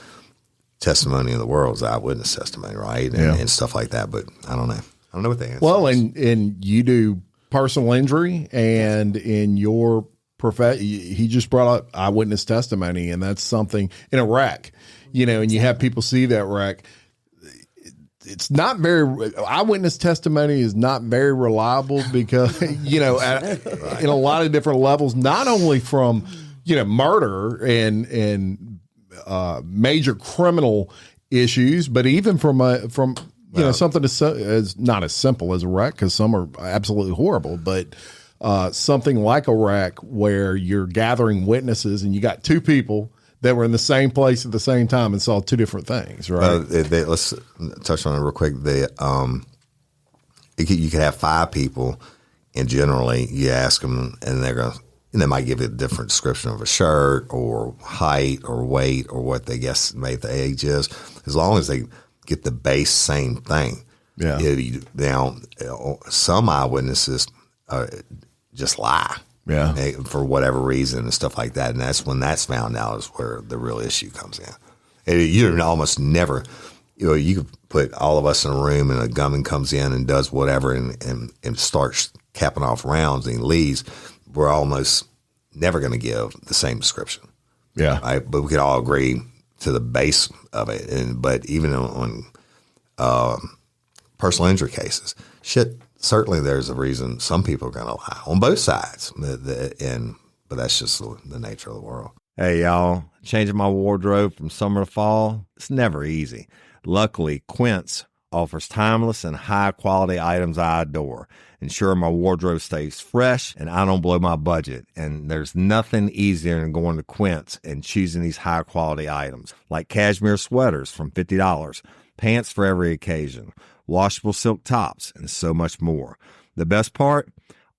testimony in the world is eyewitness testimony, right? And stuff like that. But I don't know. I don't know what the answer is. Well, and you do personal injury, and in your profession, he just brought up eyewitness testimony, and that's something in a wreck, and you have people see that wreck. It's not very, eyewitness testimony is not very reliable because, in a lot of different levels, not only from, murder and major criminal issues, but even from something as not as simple as a wreck, because some are absolutely horrible, but something like a wreck where you're gathering witnesses and you got two people that were in the same place at the same time and saw two different things, right? Let's touch on it real quick. You could have 5 people, and generally you ask them, and they might give you a different description of a shirt or height or weight or what they guesstimate the age is, as long as they get the base same thing. Yeah. Now, some eyewitnesses just lie. Yeah, for whatever reason and stuff like that, and that's when that's found out is where the real issue comes in. And you almost never, you could put all of us in a room and a gunman comes in and does whatever and starts capping off rounds and leaves. We're almost never going to give the same description. Yeah, right? But we could all agree to the base of it. But even on personal injury cases, certainly there's a reason some people are going to lie on both sides, but that's just the nature of the world. Hey, y'all, changing my wardrobe from summer to fall, it's never easy. Luckily, Quince offers timeless and high-quality items I adore, ensuring my wardrobe stays fresh and I don't blow my budget. And there's nothing easier than going to Quince and choosing these high-quality items, like cashmere sweaters from $50, pants for every occasion, washable silk tops, and so much more. The best part?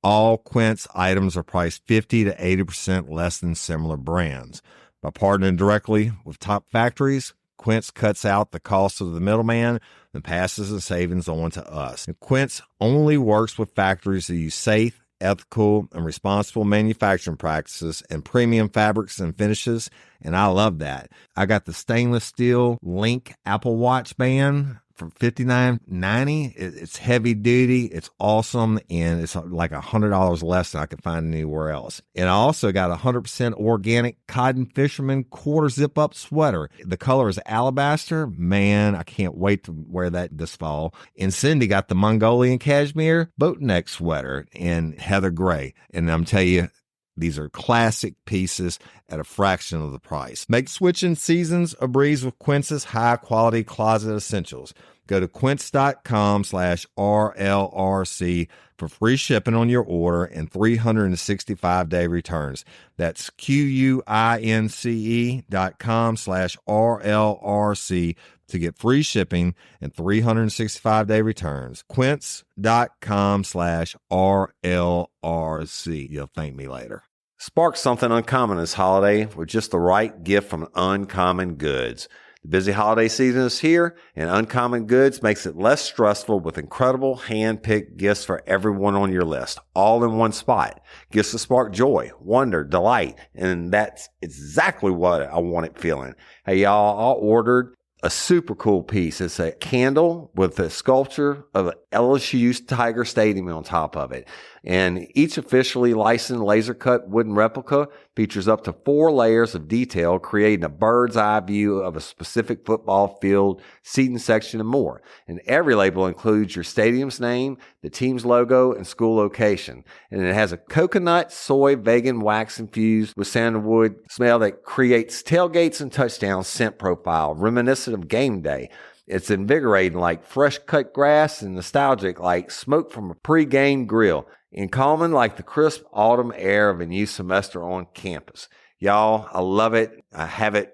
All Quince items are priced 50 to 80% less than similar brands. By partnering directly with top factories, Quince cuts out the cost of the middleman and passes the savings on to us. And Quince only works with factories that use safe, ethical, and responsible manufacturing practices and premium fabrics and finishes, and I love that. I got the stainless steel Link Apple Watch band for $59.90. It's heavy duty, it's awesome, and it's like $100 less than I could find anywhere else. And I also got a 100% organic cotton fisherman quarter zip up sweater. The color is alabaster. Man, I can't wait to wear that this fall. And Cindy got the Mongolian cashmere boat neck sweater in heather gray. And I'm telling you, these are classic pieces at a fraction of the price. Make switching seasons a breeze with Quince's high-quality closet essentials. Go to quince.com/RLRC for free shipping on your order and 365-day returns. That's QUINCE.com/RLRC to get free shipping and 365-day returns. Quince.com/RLRC. You'll thank me later. Spark something uncommon this holiday with just the right gift from Uncommon Goods. The busy holiday season is here, and Uncommon Goods makes it less stressful with incredible hand-picked gifts for everyone on your list, all in one spot. Gifts that spark joy, wonder, delight, and that's exactly what I wanted feeling. Hey, y'all, I ordered a super cool piece. It's a candle with a sculpture of LSU's Tiger Stadium on top of it. And each officially licensed laser cut wooden replica features up to 4 layers of detail, creating a bird's eye view of a specific football field, seating section, and more. And every label includes your stadium's name, the team's logo, and school location. And it has a coconut, soy, vegan wax infused with sandalwood smell that creates tailgates and touchdown scent profile, reminiscent of game day. It's invigorating like fresh cut grass and nostalgic like smoke from a pre-game grill. in calming like the crisp autumn air of a new semester on campus. Y'all, I love it. I have it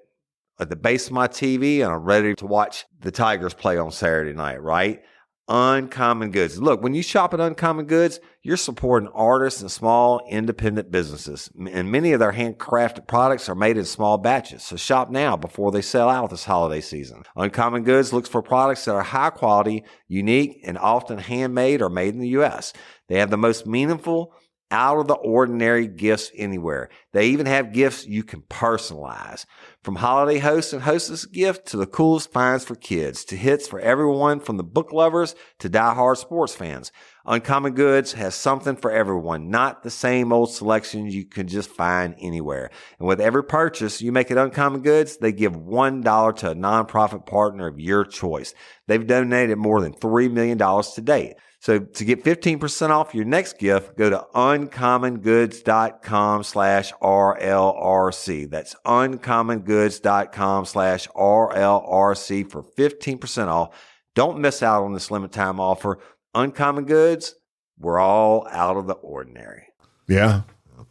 at the base of my TV, and I'm ready to watch the Tigers play on Saturday night, right? Uncommon Goods. Look, when you shop at Uncommon Goods, you're supporting artists and small independent businesses. And many of their handcrafted products are made in small batches. So shop now before they sell out this holiday season. Uncommon Goods looks for products that are high quality, unique, and often handmade or made in the U.S. They have the most meaningful, out of the ordinary gifts anywhere. They even have gifts you can personalize. From holiday hosts and hostess gift to the coolest finds for kids, to hits for everyone from the book lovers to diehard sports fans. Uncommon Goods has something for everyone, not the same old selections you can just find anywhere. And with every purchase you make at Uncommon Goods, they give $1 to a nonprofit partner of your choice. They've donated more than $3 million to date. So to get 15% off your next gift, go to uncommongoods.com/RLRC. That's uncommongoods.com/RLRC for 15% off. Don't miss out on this limited time offer. Uncommon Goods, we're all out of the ordinary. Yeah.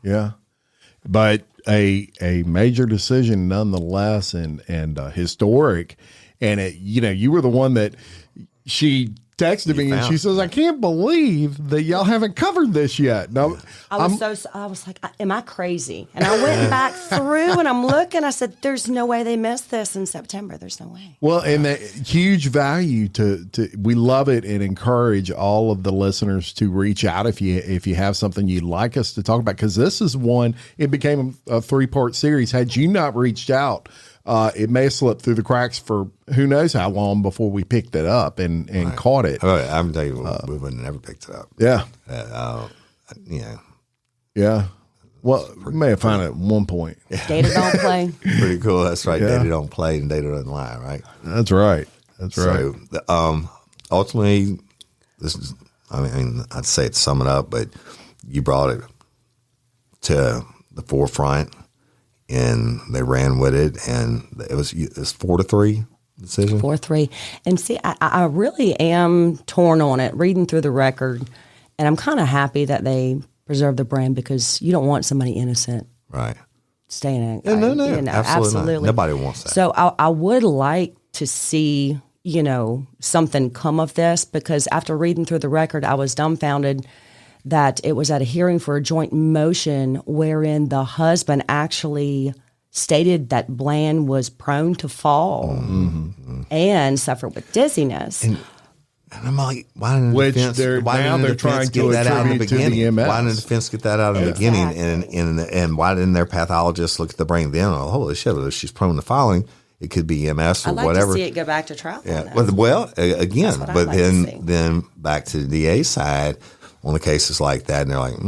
Yeah. But a major decision nonetheless, and historic. And you were the one that she texted me, and she says, "I can't believe that y'all haven't covered this yet." No, I was like, am I crazy? And I went back through, and I'm looking. I said, "There's no way they missed this in September. There's no way." Well, and the huge value to we love it and encourage all of the listeners to reach out if you have something you'd like us to talk about, because this is one. It became a 3-part series. Had you not reached out, it may have slipped through the cracks for who knows how long before we picked it up and caught it. Oh, I'm telling you, we would have never picked it up. Yeah. Yeah. Well, we may have found it at one point. Data don't play. Pretty cool. That's right. Yeah. Data don't play and data doesn't lie, right? That's right. That's right. So, ultimately, this is, I'd say to sum it up, but you brought it to the forefront, and they ran with it, and it was 4-3 decision. 4-3. And see, I really am torn on it, reading through the record, and I'm kind of happy that they preserved the brand, because you don't want somebody innocent Right. staying in it. No, absolutely not. Nobody wants that. So I would like to see, something come of this, because after reading through the record, I was dumbfounded that it was at a hearing for a joint motion wherein the husband actually stated that Bland was prone to fall and suffered with dizziness. And I'm like, why didn't Which the defense, they're trying to get that out in the attribute to the beginning? EMS. Why didn't the defense get that out in the beginning? And why didn't their pathologist look at the brain then? Oh, holy shit, if she's prone to falling, it could be EMS or I'd like whatever. to see it go back to trial. Yeah. Well, again, That's what but I'd like to see. then back to the DA side on the cases like that, and they're like,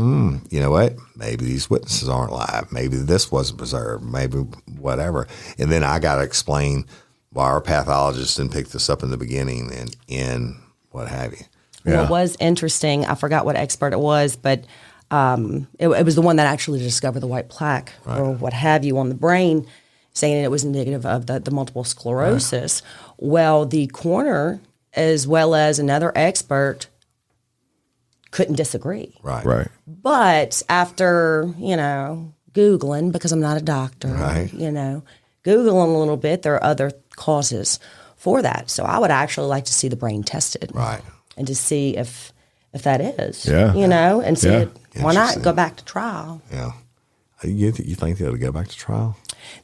you know what? Maybe these witnesses aren't live. Maybe this wasn't preserved. Maybe whatever. And then I got to explain why our pathologist didn't pick this up in the beginning and what have you. Yeah. What was interesting, I forgot what expert it was, but it was the one that actually discovered the white plaque or what have you on the brain, saying it was indicative of the multiple sclerosis. Right. Well, the coroner, as well as another expert, couldn't disagree. Right. But after, Googling, because I'm not a doctor, Googling a little bit, there are other causes for that. So I would actually like to see the brain tested. Right. And to see if that is. Yeah. And see it, why not go back to trial? Yeah. You think they ought to go back to trial?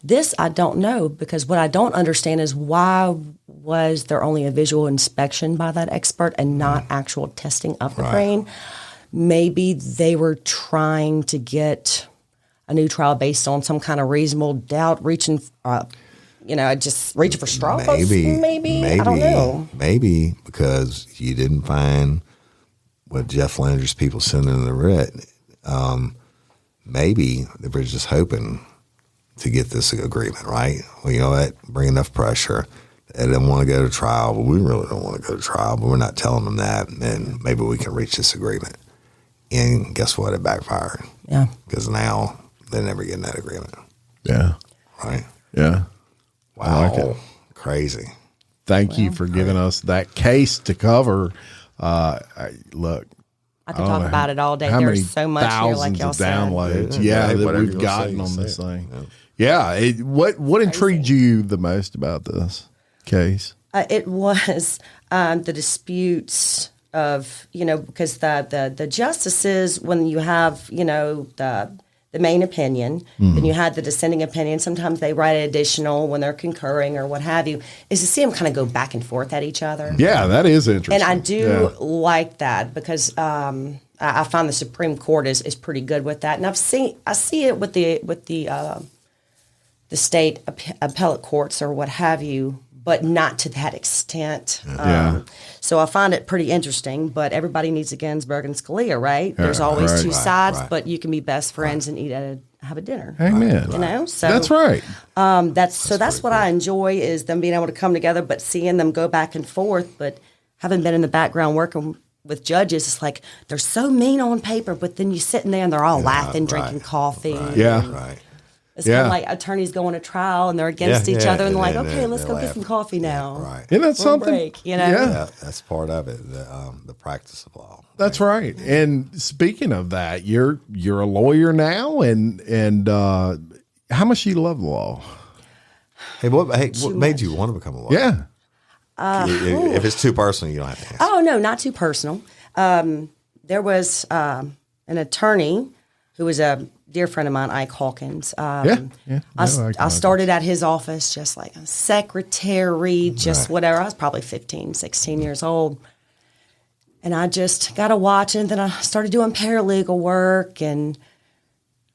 This I don't know, because what I don't understand is why was there only a visual inspection by that expert and not actual testing of the brain? Maybe they were trying to get a new trial based on some kind of reasonable doubt, reaching for straws. Maybe I don't know. Maybe because you didn't find what Jeff Landry's people sent in the writ. Maybe they were just hoping to get this agreement, right? Well, you know what? Bring enough pressure. They didn't want to go to trial, but we really don't want to go to trial, but we're not telling them that, and maybe we can reach this agreement. And guess what? It backfired. Yeah. Because now they're never getting that agreement. Yeah. Right? Yeah. Wow. I like it. Crazy. Thank you for giving us that case to cover. Look. I could talk about it all day. How many There's so much here, like y'all said. downloads, Yeah, that whatever we've you gotten say, on you this say. thing. Yeah. What intrigued you the most about this case? It was the disputes of, because the justices, when you have, the main opinion, then you had the dissenting opinion. Sometimes they write an additional when they're concurring or what have you, is to see them kind of go back and forth at each other. Yeah, that is interesting. And I do like that because I find the Supreme Court is pretty good with that. And I see it with the state appellate courts or what have you, but not to that extent. So I find it pretty interesting, but everybody needs a Ginsburg and Scalia, right? There's always two sides, but you can be best friends and have a dinner. Amen. So that's right. That's what I enjoy is them being able to come together, but seeing them go back and forth. But having been in the background working with judges, it's like they're so mean on paper, but then you sitting there and they're all laughing, drinking coffee. Right. It's kind of like attorneys going to trial and they're against each other and they're like, okay, let's go get some coffee now. Right. Isn't that something? Break, Yeah, that's part of it. The practice of law. That's right. And speaking of that, you're a lawyer now, and how much do you love law? Hey, what made you want to become a lawyer? Yeah. If it's too personal, you don't have to answer. Oh, no, not too personal. There was an attorney who was a dear friend of mine, Ike Hawkins. I started at his office just like a secretary, whatever. I was probably 15, 16 years old. And I just got to watch it. And then I started doing paralegal work. And I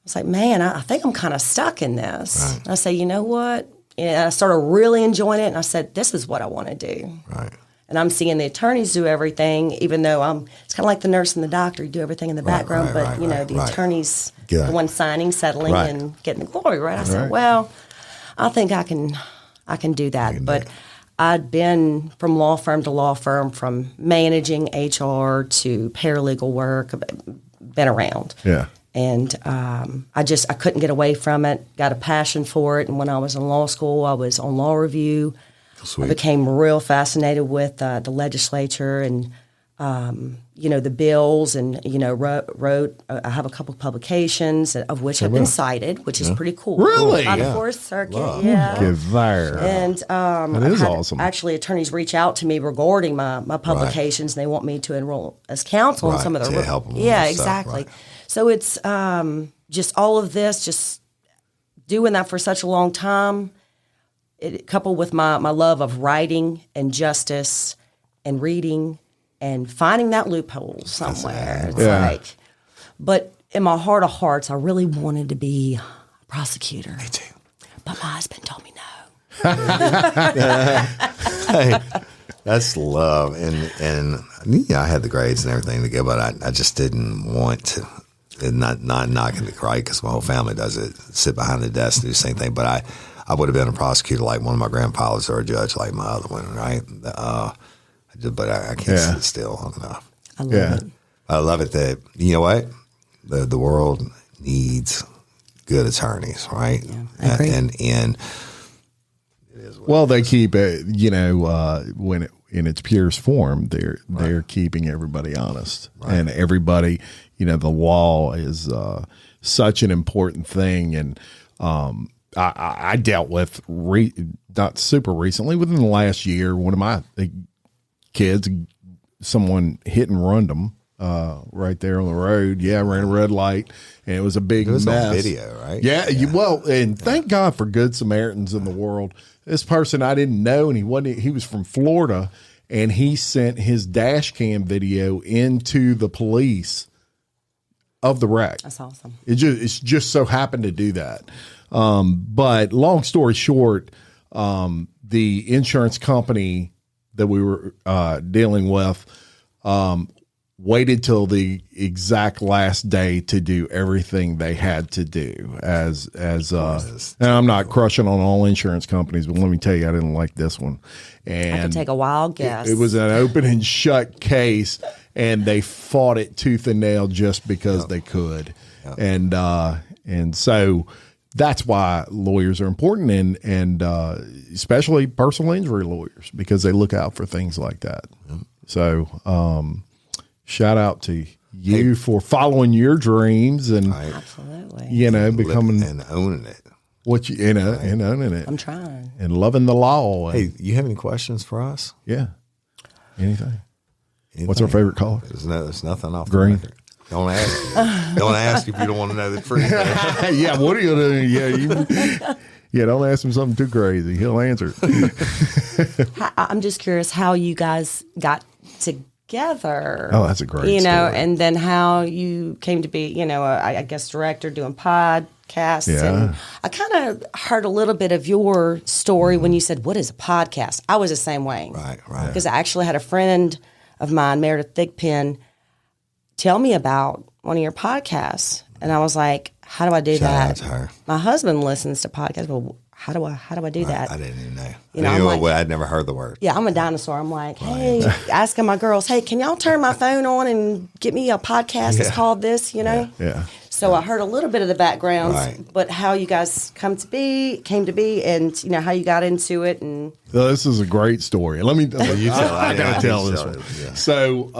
was like, man, I think I'm kind of stuck in this. Right. I said, you know what? And I started really enjoying it. And I said, this is what I want to do. Right. And I'm seeing the attorneys do everything, even though it's kind of like the nurse and the doctor. You do everything in the background, but the attorney's the one signing, settling, and getting the glory, right? I said, well, I think I can do that. But I'd been from law firm to law firm, from managing HR to paralegal work, been around. Yeah. And I couldn't get away from it, got a passion for it. And when I was in law school, I was on law review. Sweet. I became real fascinated with the legislature and, the bills and, wrote, I have a couple of publications of which have been cited, which is pretty cool. Really? On the Fourth Circuit, Look there. And that is awesome. Actually, attorneys reach out to me regarding my publications, and they want me to enroll as counsel in some of their to help them with exactly. Stuff, So it's just all of this, just doing that for such a long time. It, coupled with my love of writing and justice and reading and finding that loophole somewhere. It's but in my heart of hearts, I really wanted to be a prosecutor. Me too. But my husband told me no. Hey, that's love. And I had the grades and everything to go, but I just didn't want to. And not knocking the right, because my whole family does it, sit behind the desk and do the same thing. But I would have been a prosecutor like one of my grandfathers or a judge like my other one, right? But I can't sit still long enough. I love it. I love it that, you know what? The world needs good attorneys, right? Yeah, I agree. And it is what they keep it, when it, in its purest form, they're keeping everybody honest. Right. And everybody, the law is such an important thing. And I dealt with, not super recently, within the last year, one of my kids, someone hit and runned them right there on the road. Yeah, ran a red light, and it was a big mess. On video, right? Yeah. And thank God for good Samaritans in the world. This person I didn't know, and he was from Florida, and he sent his dash cam video into the police of the wreck. That's awesome. It just so happened to do that. But long story short, the insurance company that we were dealing with waited till the exact last day to do everything they had to do. And I'm not crushing on all insurance companies, but let me tell you, I didn't like this one. And I could take a wild guess. It was an open and shut case, and they fought it tooth and nail just because they could. Yep. And so that's why lawyers are important, and especially personal injury lawyers, because they look out for things like that. Yep. So, shout out to you for following your dreams and, absolutely, becoming and owning it. What and owning it. I'm trying. And loving the law. Hey, you have any questions for us? Yeah. Anything. What's our favorite color? There's nothing off green. The record. Don't ask. Don't ask if you don't want to know the truth. Yeah, what are you doing? Yeah, don't ask him something too crazy. He'll answer. I'm just curious how you guys got together. Oh, that's a great story. And then how you came to be, I guess director doing podcasts. Yeah. And I kind of heard a little bit of your story when you said, "What is a podcast?" I was the same way. Right. Because I actually had a friend of mine, Meredith Thigpen, tell me about one of your podcasts, and I was like, "How do I do Shout that?" out to her. My husband listens to podcasts. Well, how do I do that? I didn't even know. I'm like, I'd never heard the word. yeah, I'm a dinosaur. I'm like, hey, asking my girls, hey, can y'all turn my phone on and get me a podcast? It's called this, Yeah. So I heard a little bit of the backgrounds, Right. but how you guys came to be, and how you got into it, and This is a great story. Let me. I gotta tell this one. Yeah. So,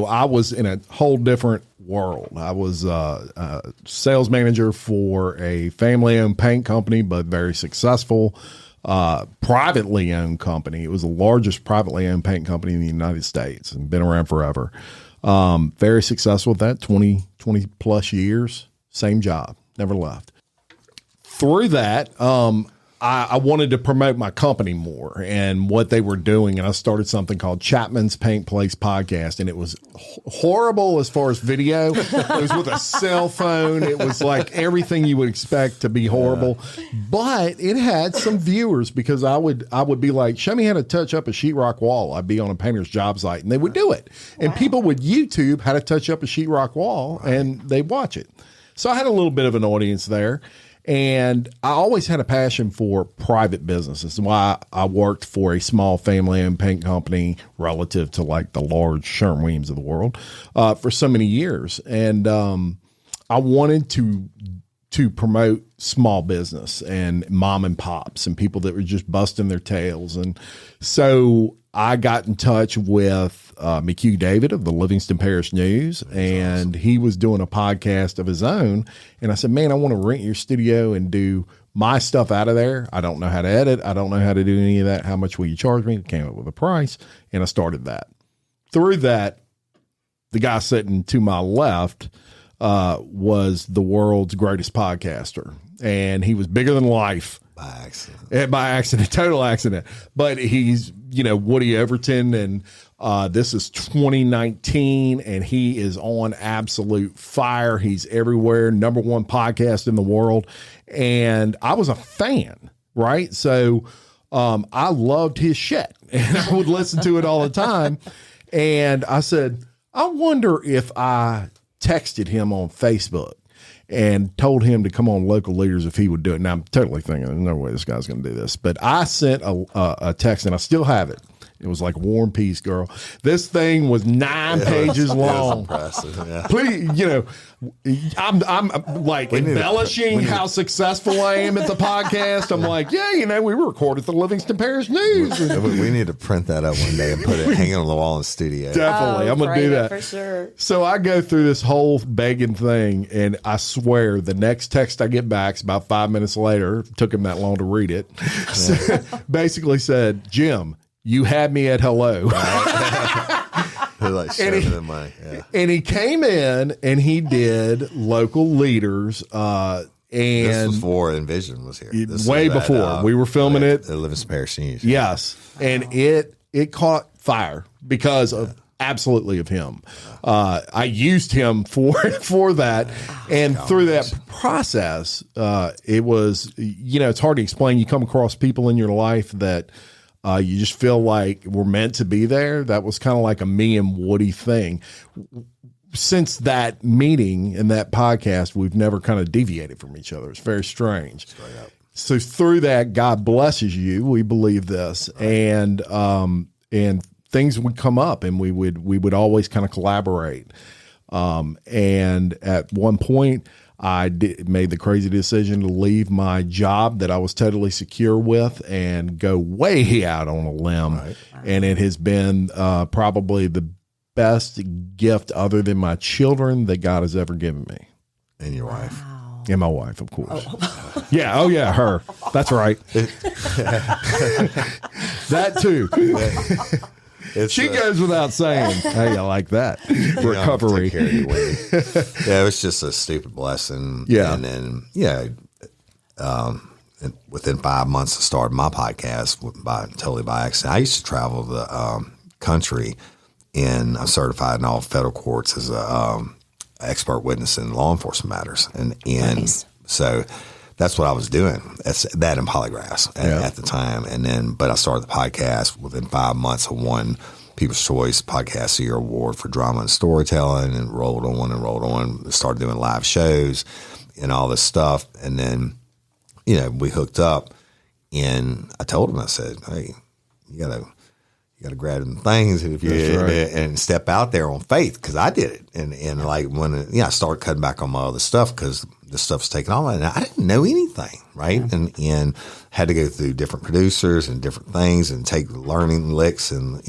I was in a whole different world. I was a sales manager for a family-owned paint company, but very successful, privately owned company. It was the largest privately owned paint company in the United States and been around forever. Very successful at that, 20 plus years, same job, never left. Through that, I wanted to promote my company more and what they were doing. And I started something called Chapman's Paint Place Podcast. And it was horrible as far as video. It was with a cell phone. It was like everything you would expect to be horrible. But it had some viewers because I would be like, show me how to touch up a sheetrock wall. I'd be on a painter's job site and they would do it. And people would YouTube how to touch up a sheetrock wall and they'd watch it. So I had a little bit of an audience there. And I always had a passion for private businesses. That's why I worked for a small family-owned paint company relative to like the large Sherwin-Williams of the world for so many years. And I wanted to promote small business and mom and pops and people that were just busting their tails. And so I got in touch with McHugh David of the Livingston Parish News, and he was doing a podcast of his own. And I said, man, I want to rent your studio and do my stuff out of there. I don't know how to edit. I don't know how to do any of that. How much will you charge me? Came up with a price, and I started that. Through that, the guy sitting to my left was the world's greatest podcaster, and he was bigger than life. By accident, total accident. But he's, Woody Overton, and this is 2019, and he is on absolute fire. He's everywhere, number one podcast in the world. And I was a fan, right? So I loved his shit, and I would listen to it all the time. And I said, I wonder if I texted him on Facebook and told him to come on Local Leaders if he would do it. Now, I'm totally thinking, there's no way this guy's going to do this. But I sent a text, and I still have it. It was like War and Peace, girl. This thing was 9 pages long. Impressive, yeah. Please, I'm like embellishing how successful I am at the podcast. I'm like, we record at the Livingston Parish News. We need to print that up one day and put it hanging on the wall in the studio. Definitely. I'm going to do that. For sure. So I go through this whole begging thing, and I swear the next text I get back is about 5 minutes later. It took him that long to read it. So, basically said, Jim, you had me at hello. Like the money. Yeah. And he came in and he did Local Leaders. And this was before Envision was here. Way before. We were filming it. The Livingston Parish News. Yes. And it caught fire because of absolutely of him. I used him for that. And through that process, it was, it's hard to explain. You come across people in your life that you just feel like we're meant to be there. That was kind of like a me and Woody thing. Since that meeting and that podcast, we've never kind of deviated from each other. It's very strange. So through that, God blesses you. We believe this, and things would come up, and we would always kind of collaborate. And at one point, I made the crazy decision to leave my job that I was totally secure with and go way out on a limb. Right. And it has been probably the best gift other than my children that God has ever given me. And your wife. And my wife, of course. Yeah. Oh, yeah. Her. That's right. That too. She goes without saying. Hey, I like that. Recovery. Yeah, it was just a stupid blessing. Yeah. And then, and within 5 months of starting my podcast, totally by accident, I used to travel the country, and I'm certified in all federal courts as a expert witness in law enforcement matters. And Nice. So that's what I was doing. That's that and polygraphs at the time. And then, but I started the podcast within 5 months. I won People's Choice Podcast of the Year Award for drama and storytelling, and rolled on. Started doing live shows and all this stuff. And then, we hooked up, and I told him, I said, hey, you gotta grab them things if you and step out there on faith, because I did it. And like when I started cutting back on my other stuff because the stuff's taken off, and I didn't know anything, right? And had to go through different producers and different things and take learning licks and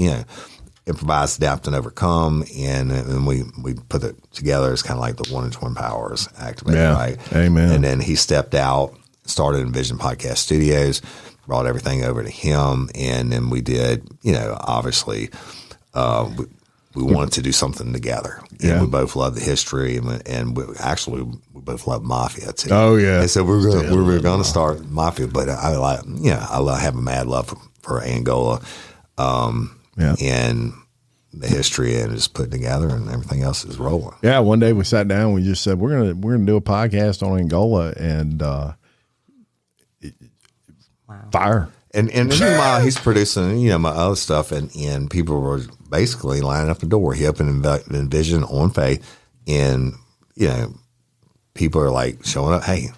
improvise, adapt, and overcome. And we put it together as kind of like the 1 in 20 powers activated, right? Amen. And then he stepped out, started Envision Podcast Studios, brought everything over to him, and then we did, obviously, we wanted to do something together. And we both love the history, and we both love Mafia too. Oh yeah. And so we were going to start Mafia, but I have a mad love for Angola, and the history, and just putting together, and everything else is rolling. Yeah. One day we sat down, and we just said we're gonna do a podcast on Angola, and fire. And meanwhile, he's producing, my other stuff, and people were basically lining up the door. He opened Envision on faith, and people are like showing up. Hey,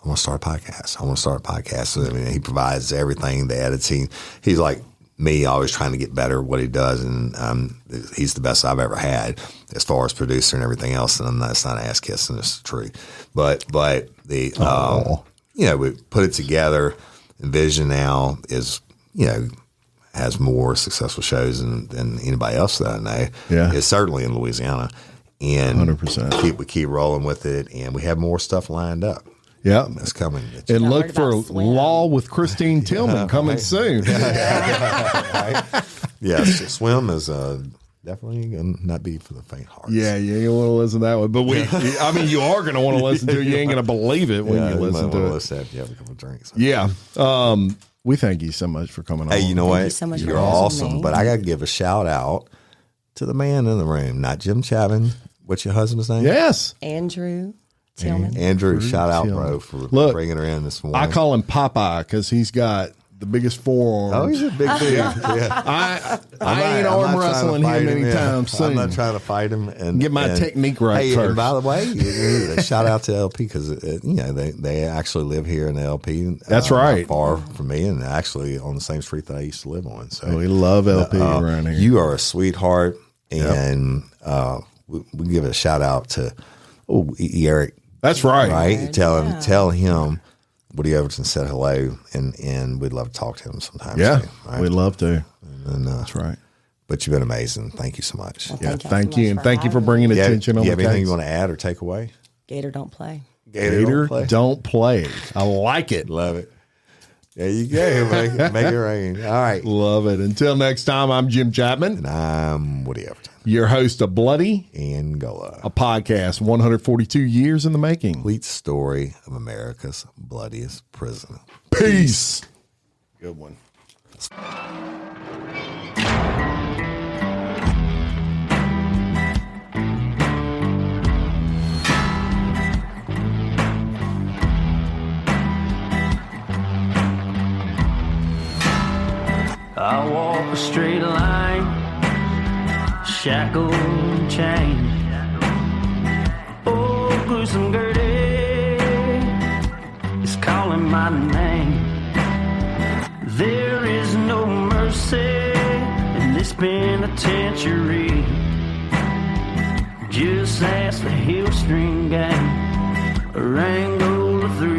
I want to start a podcast. So, he provides everything, the editing. He's like me, always trying to get better at what he does, and he's the best I've ever had as far as producer and everything else. And that's not ass kissing, it's true. But the we put it together. Envision now is, has more successful shows than anybody else that I know. Yeah. It's certainly in Louisiana. And 100%. We keep rolling with it, and we have more stuff lined up. Yeah. That's coming. And look for Law with Christine Tillman coming soon. Yes, Swim is definitely going to not be for the faint hearts. Yeah, you ain't want to listen to that one. But you are going to want to listen to it. You ain't going to believe it when you listen to it. You have a couple of drinks. Yeah. We thank you so much for coming on. Hey, you know what? you so much You're for having awesome. me. But I got to give a shout out to the man in the room, not Jim Chapman. What's your husband's name? Yes. Andrew Tillman. Andrew, shout out, bro, for bringing her in this morning. I call him Popeye because he's got the biggest forearms. Oh, he's a big dude. Yeah. I ain't arm wrestling him anytime soon. I'm not trying to fight him and get my technique right hey, first. And by the way, shout out to LP because they actually live here in the LP. That's right, not far from me, and actually on the same street that I used to live on. So we love LP around here. You are a sweetheart, and we give a shout out to Eric. That's right. Right, tell him. Woody Overton said hello, and we'd love to talk to him sometime. Yeah, soon, right? we'd love to. And, that's right. But you've been amazing. Thank you so much. Well, thank you, and thank you for bringing attention on the You have anything text. you want to add or take away? Gator don't play. Gator don't play. I like it. Love it. There you go. Make it rain. All right. Love it. Until next time, I'm Jim Chapman. And I'm Woody Overton. Your host of Bloody Angola, a podcast 142 years in the making. Complete story of America's bloodiest prison. Peace. Good one. I walk a straight line, shackled and chained. Oh, gruesome Gertie is calling my name. There is no mercy in this penitentiary. Just ask the Hill String Gang or Angola 3.